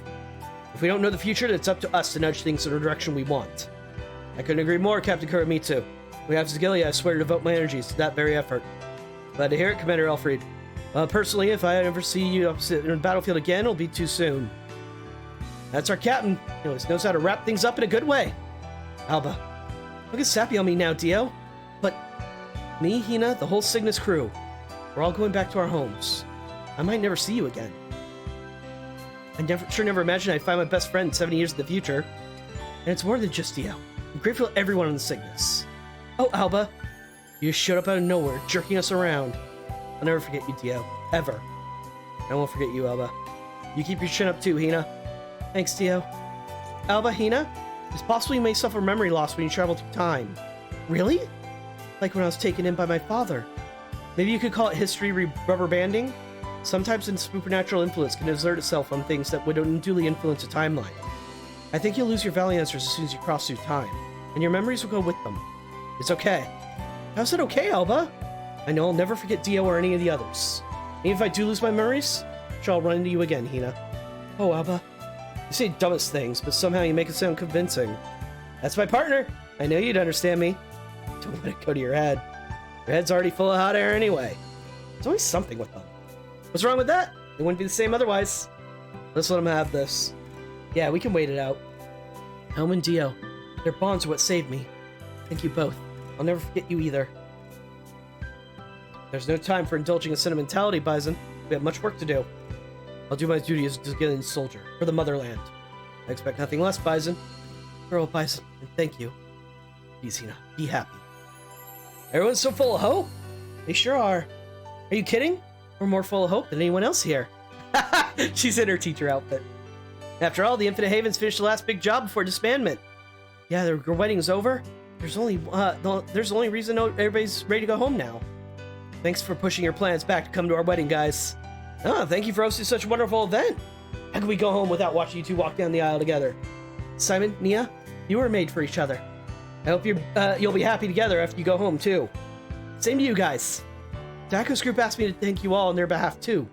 If we don't know the future, then it's up to us to nudge things in the direction we want. I couldn't agree more, Captain Kuromitsu. We have Zagilia, I swear to devote my energies to that very effort. Glad to hear it, Commander Elfried. Personally, if I ever see you in the battlefield again, it'll be too soon. That's our captain. He always knows how to wrap things up in a good way. Alba. Don't get sappy on me now, Dio. But me, Hina, the whole Cygnus crew, we're all going back to our homes. I might never see you again. I never imagined I'd find my best friend 70 years in the future. And it's more than just Dio. I'm grateful to everyone on the Cygnus. Oh, Alba. You just showed up out of nowhere, jerking us around. I'll never forget you, Dio. Ever. I won't forget you, Alba. You keep your chin up too, Hina. Thanks, Dio. Alba, Hina? It's possible you may suffer memory loss when you travel through time. Really? Like when I was taken in by my father. Maybe you could call it history rubber banding? Sometimes a supernatural influence can exert itself on things that would unduly influence a timeline. I think you'll lose your valley answers as soon as you cross through time, and your memories will go with them. It's okay. How's it okay, Alba? I know I'll never forget Dio or any of the others. Even if I do lose my memories, I'm sure I'll run into you again, Hina. Oh, Alba. You say dumbest things, but somehow you make it sound convincing. That's my partner. I know you'd understand me. Don't let it go to your head. Your head's already full of hot air anyway. There's always something with them. What's wrong with that? It wouldn't be the same otherwise. Let's let them have this. Yeah, we can wait it out. Helm and Dio. Their bonds are what saved me. Thank you both. I'll never forget you either. There's no time for indulging in sentimentality, Bison. We have much work to do. I'll do my duty as a Zagilean soldier for the motherland. I expect nothing less, Bison. Farewell, Bison, and thank you. Please, Hina, be happy. Everyone's so full of hope. They sure are. Are you kidding? We're more full of hope than anyone else here. She's in her teacher outfit. After all, the Infinite Havens finished the last big job before disbandment. Yeah, their wedding's over. There's only reason everybody's ready to go home now. Thanks for pushing your plans back to come to our wedding, guys. Thank you for hosting such a wonderful event. How can we go home without watching you two walk down the aisle together? Simon, Nia, you were made for each other. I hope you'll be happy together after you go home, too. Same to you guys. Dako's group asked me to thank you all on their behalf, too.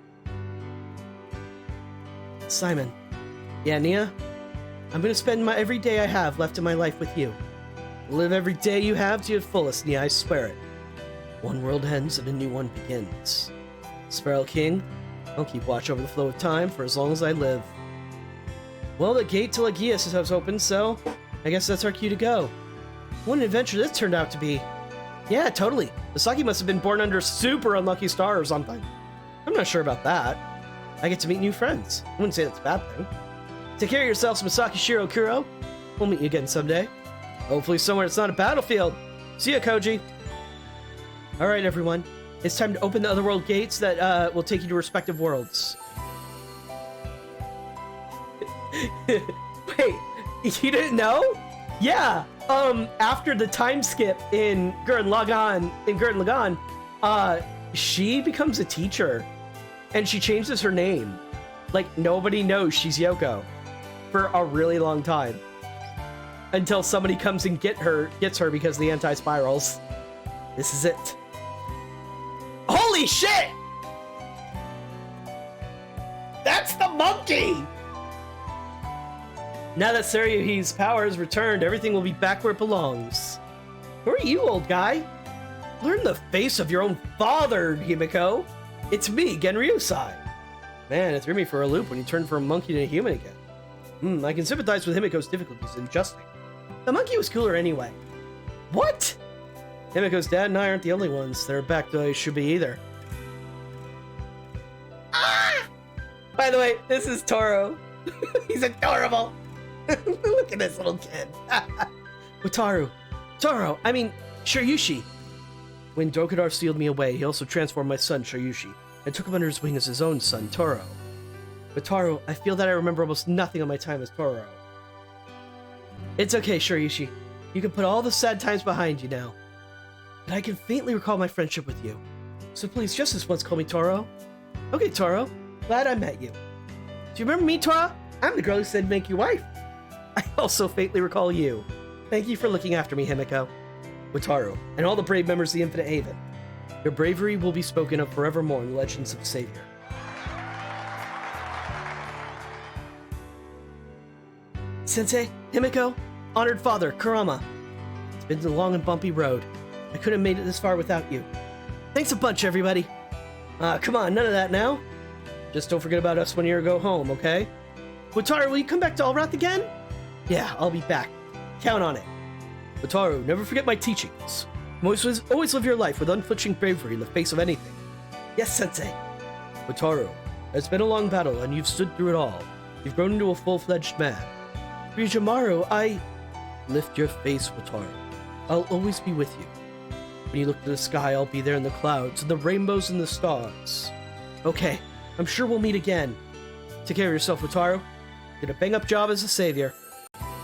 Simon. Yeah, Nia? I'm gonna spend every day I have left in my life with you. Live every day you have to your fullest, Nia, I swear it. One world ends and a new one begins. Sparrow King, I'll keep watch over the flow of time for as long as I live. Well, the gate to Lagias has opened, so I guess that's our cue to go. What an adventure this turned out to be. Yeah, totally. Misaki must have been born under a super unlucky star or something. I'm not sure about that. I get to meet new friends. I wouldn't say that's a bad thing. Take care of yourselves, Misaki, Shiro, Kuro. We'll meet you again someday. Hopefully somewhere it's not a battlefield. See ya, Koji. Alright, everyone. It's time to open the otherworld gates that will take you to respective worlds. Wait, you didn't know? Yeah, after the time skip in Gurren Lagann, she becomes a teacher, and she changes her name. Like, nobody knows she's Yoko for a really long time. Until somebody comes and gets her because of the anti-spirals. This is it. Holy shit! That's the monkey! Now that Saryuhi's power has returned, everything will be back where it belongs. Who are you, old guy? Learn the face of your own father, Himiko. It's me, Genryusai. Man, it threw me for a loop when he turned from a monkey to a human again. I can sympathize with Himiko's difficulties in adjusting. The monkey was cooler anyway. What? Himiko's dad and I aren't the only ones that are back the way they should be either. Ah! By the way, this is Toro. He's adorable. Look at this little kid. Wataru. Shiryushi. When Dokudar sealed me away, he also transformed my son, Shiryushi, and took him under his wing as his own son, Toro. Wataru, I feel that I remember almost nothing of my time as Toro. It's okay, Shiryushi. You can put all the sad times behind you now. But I can faintly recall my friendship with you. So please, just this once, call me Toro. Okay, Toro. Glad I met you. Do you remember me, Toro? I'm the girl who said make you wife. I also faintly recall you. Thank you for looking after me, Himiko. Wataru, and all the brave members of the Infinite Haven. Your bravery will be spoken of forevermore in the legends of the Savior. Sensei, Himiko, honored father, Kurama. It's been a long and bumpy road. I couldn't have made it this far without you. Thanks a bunch, everybody. Come on, none of that now. Just don't forget about us when you go home, okay? Wataru, will you come back to Al-Warth again? Yeah, I'll be back. Count on it. Wataru, never forget my teachings. Always live your life with unflinching bravery in the face of anything. Yes, Sensei. Wataru, it's been a long battle, and you've stood through it all. You've grown into a full-fledged man. Ryujimaru, Lift your face, Wataru. I'll always be with you. When you look to the sky, I'll be there in the clouds, and the rainbows and the stars. Okay, I'm sure we'll meet again. Take care of yourself, Wataru. Did a bang-up job as a savior.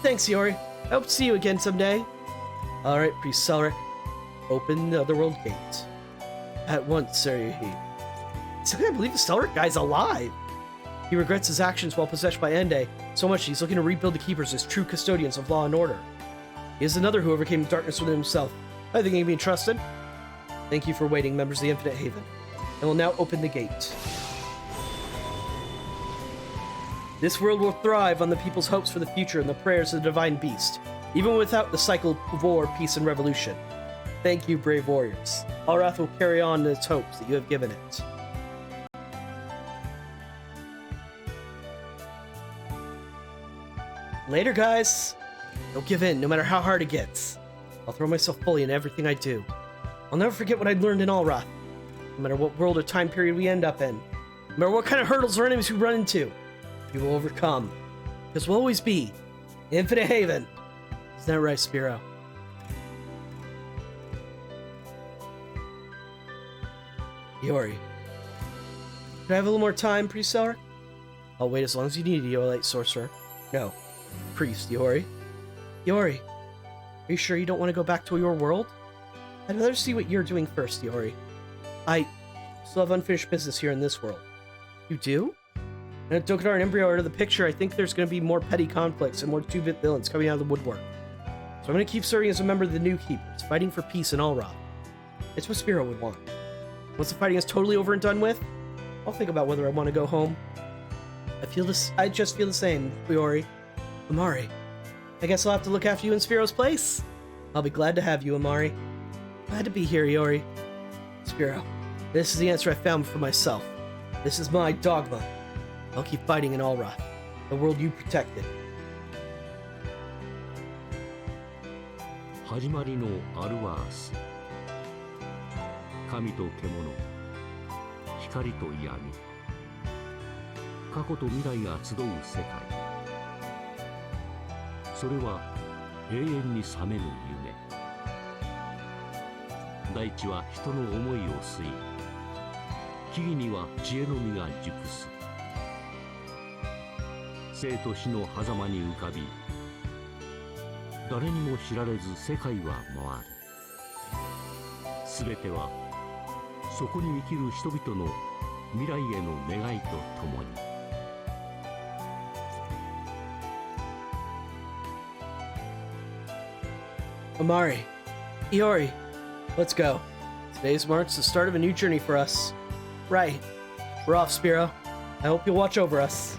Thanks, Iori. I hope to see you again someday. Alright, Priest Selric. Open the otherworld gate. At once, Saryuhi. I can't believe the Selric guy's alive. He regrets his actions while possessed by Ende so much he's looking to rebuild the Keepers as true custodians of law and order. He is another who overcame darkness within himself. I think he can be trusted. Thank you for waiting, members of the Infinite Haven. And we'll now open the gate. This world will thrive on the people's hopes for the future and the prayers of the Divine Beast, even without the cycle of war, peace, and revolution. Thank you, brave warriors. Al-Warth will carry on its hopes that you have given it. Later, guys. Don't give in, no matter how hard it gets. I'll throw myself fully in everything I do. I'll never forget what I learned in Al-Warth. No matter what world or time period we end up in. No matter what kind of hurdles or enemies we run into. We will overcome. Because we'll always be Infinite Haven. Isn't that right, Spiro? Iori. Can I have a little more time, Priest Selric? I'll wait as long as you need, Light Sorcerer. No. Priest, Iori. Iori. Are you sure you don't want to go back to your world? I'd rather see what you're doing first, Iori. I still have unfinished business here in this world. You do? And if Dokudar and Embryo are out of the picture, I think there's going to be more petty conflicts and more 2-bit villains coming out of the woodwork. So I'm gonna keep serving as a member of the New Keepers, fighting for peace in Al-Warth. It's what Spiro would want. Once the fighting is totally over and done with, I'll think about whether I want to go home. I just feel the same, Iori. Amari, I guess I'll have to look after you in Spiro's place. I'll be glad to have you, Amari. Glad to be here, Iori. Spiro, this is the answer I found for myself. This is my dogma. I'll keep fighting in Al-Warth, the world you protected. 始まりのアルワース、神と獣、光と闇、過去と未来が集う世界。それは永遠に覚めぬ夢。大地は人の思いを吸い、木々には知恵の実が熟す。生と死の狭間に浮かび、誰にも知られず世界は回る。すべてはそこに生きる人々の未来への願いとともに。Amari, Iori, let's go. Today's marks the start of a new journey for us. Right. We're off, Spiro. I hope you'll watch over us.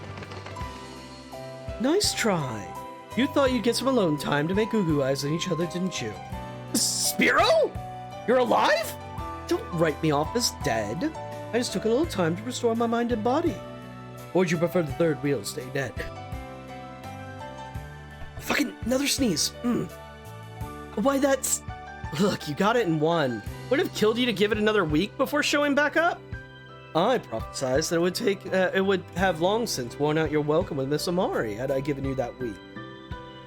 Nice try. You thought you'd get some alone time to make goo-goo eyes on each other, didn't you? Spiro? You're alive? Don't write me off as dead. I just took a little time to restore my mind and body. Or would you prefer the third wheel to stay dead? Fucking another sneeze. Why, that's... Look, you got it in one. Would it have killed you to give it another week before showing back up? I prophesized that it would have long since worn out your welcome with Miss Amari had I given you that week.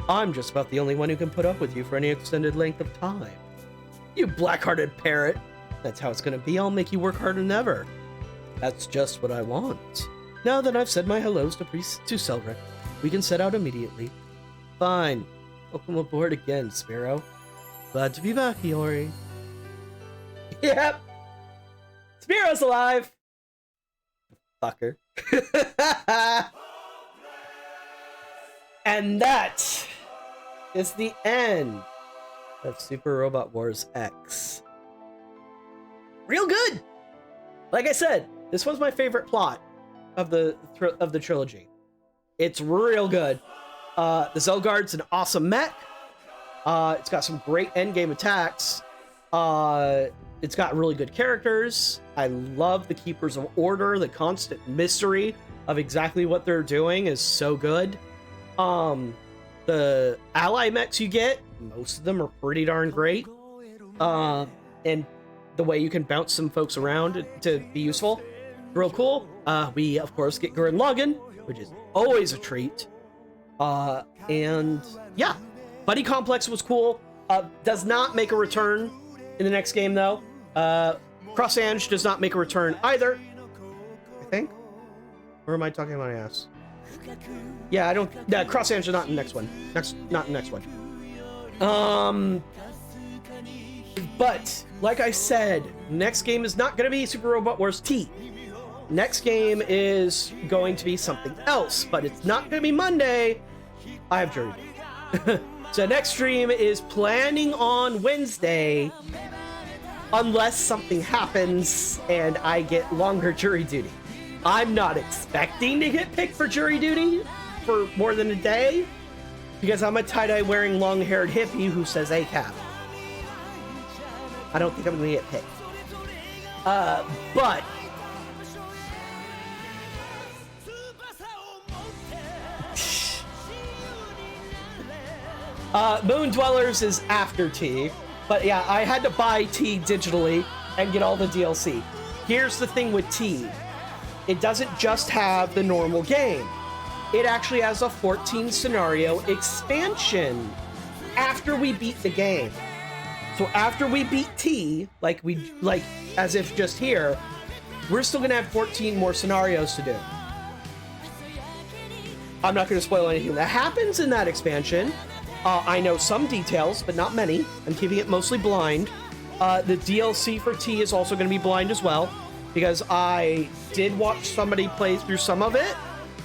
I'm just about the only one who can put up with you for any extended length of time. You black-hearted parrot. That's how it's gonna be. I'll make you work harder than ever. That's just what I want. Now that I've said my hellos to Selric, we can set out immediately. Fine. Welcome aboard again, Spiro. Glad to be back, Iori. Yep. Spiro's alive. Fucker. And that is the end of Super Robot Wars X. Real good. Like I said, this was my favorite plot of the trilogy. It's real good. The Zelgard's an awesome mech. It's got some great endgame attacks. It's got really good characters. I love the Keepers of Order. The constant mystery of exactly what they're doing is so good. The ally mechs you get, most of them are pretty darn great. And the way you can bounce some folks around to be useful, real cool. We, of course, get Gurren Lagann, which is always a treat. And yeah, Buddy Complex was cool. Does not make a return in the next game, though. Cross Ange does not make a return either, I think. Or am I talking about my ass? Yeah, I don't... Yeah, Cross Ange is not in the next one. Not in the next one. But, like I said, next game is not going to be Super Robot Wars T. Next game is going to be something else, but it's not going to be Monday. I have jury duty. So next stream is planning on Wednesday, unless something happens and I get longer jury duty. I'm not expecting to get picked for jury duty for more than a day, because I'm a tie-dye wearing long-haired hippie who says ACAB. I don't think I'm gonna get picked. But Moon Dwellers is after T, but yeah, I had to buy T digitally and get all the DLC. Here's the thing with T. It doesn't just have the normal game. It actually has a 14 scenario expansion after we beat the game. So after we beat T, like as if just here, we're still gonna have 14 more scenarios to do. I'm not gonna spoil anything that happens in that expansion. I know some details, but not many. I'm keeping it mostly blind. The DLC for T is also gonna be blind as well, because I did watch somebody play through some of it,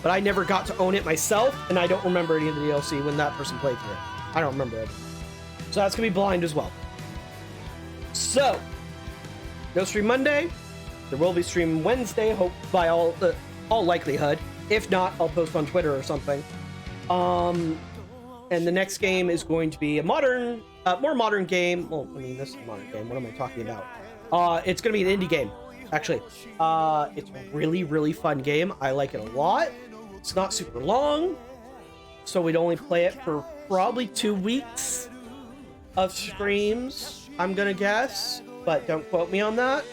but I never got to own it myself, and I don't remember any of the DLC when that person played through it. I don't remember it. So that's gonna be blind as well. So, no stream Monday. There will be stream Wednesday, hope by all likelihood. If not, I'll post on Twitter or something. And the next game is going to be a modern, more modern game. Well, I mean, this is a modern game. What am I talking about? It's going to be an indie game, actually. It's a really, really fun game. I like it a lot. It's not super long, so we'd only play it for probably 2 weeks of streams, I'm going to guess. But don't quote me on that.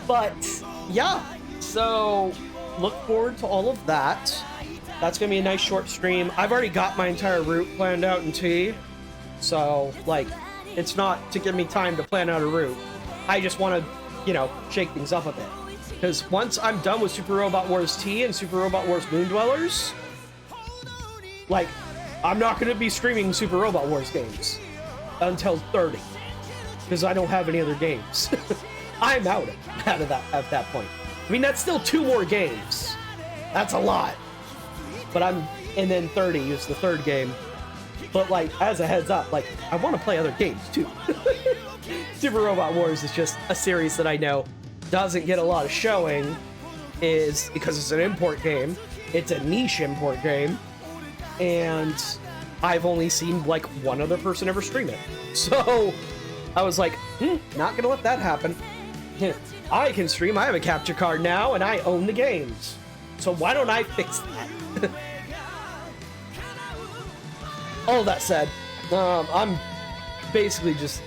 But, yeah. So, look forward to all of that. That's going to be a nice short stream. I've already got my entire route planned out in T. So, like, it's not to give me time to plan out a route. I just want to, you know, shake things up a bit. Because once I'm done with Super Robot Wars T and Super Robot Wars Moon Dwellers, like, I'm not going to be streaming Super Robot Wars games until 30. Because I don't have any other games. I'm out of that at that point. I mean, that's still 2 more games. That's a lot. But and then 30 is the 3rd game. But, like, as a heads up, like, I want to play other games, too. Super Robot Wars is just a series that I know doesn't get a lot of showing, is because it's an import game. It's a niche import game. And I've only seen, like, one other person ever stream it. So, I was like, not gonna let that happen. I can stream, I have a capture card now, and I own the games. So why don't I fix that? All that said, I'm basically just,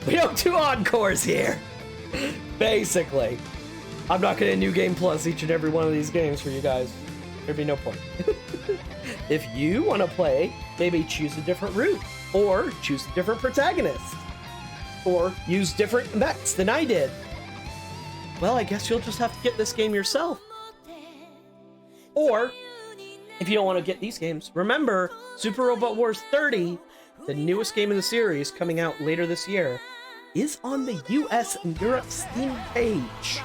we don't do encores here. Basically. I'm not gonna New Game Plus each and every one of these games for you guys. There'd be no point. If you want to play, maybe choose a different route, or choose a different protagonist, or use different mechs than I did. Well, I guess you'll just have to get this game yourself. Or, if you don't want to get these games, remember, Super Robot Wars 30, the newest game in the series coming out later this year, is on the US and Europe Steam page.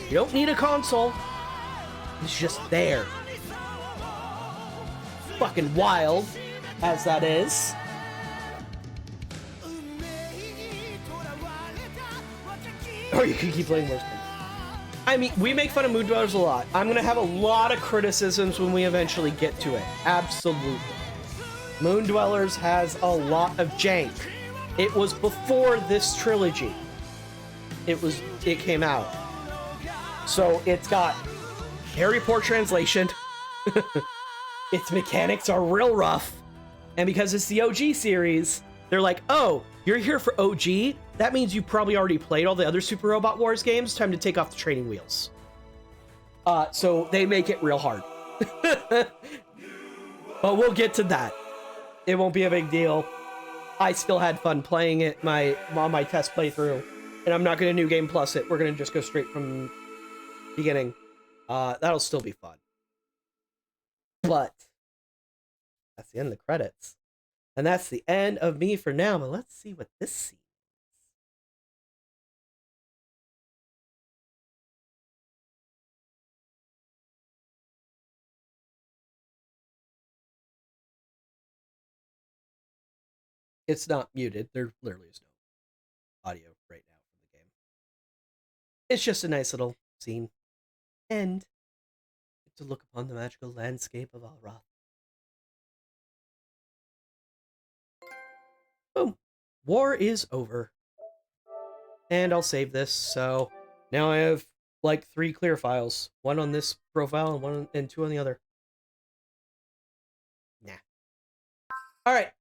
You don't need a console. It's just there. Fucking wild, as that is. Or you can keep playing worse games. I mean, we make fun of Moon Dwellers a lot. I'm gonna have a lot of criticisms when we eventually get to it. Absolutely. Moon Dwellers has a lot of jank. It was before this trilogy. It came out. So it's got very poor translation. Its mechanics are real rough. And because it's the OG series, they're like, oh, you're here for OG? That means you probably already played all the other Super Robot Wars games. Time to take off the training wheels. So they make it real hard. But we'll get to that. It won't be a big deal. I still had fun playing it on my test playthrough. And I'm not going to New Game Plus it. We're going to just go straight from beginning. That'll still be fun. But that's the end of the credits. And that's the end of me for now. But let's see what this scene. It's not muted. There literally is no audio right now from the game. It's just a nice little scene. And to look upon the magical landscape of Al-Warth. Boom. War is over. And I'll save this, so now I have like 3 clear files. 1 on this profile and 2 on the other. Nah. Alright.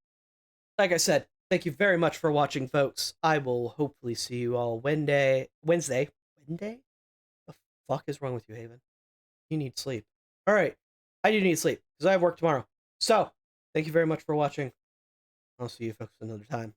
Like I said, thank you very much for watching, folks. I will hopefully see you all Wednesday? Wednesday? The fuck is wrong with you, Haven? You need sleep. Alright. I do need sleep, because I have work tomorrow. So, thank you very much for watching. I'll see you folks another time.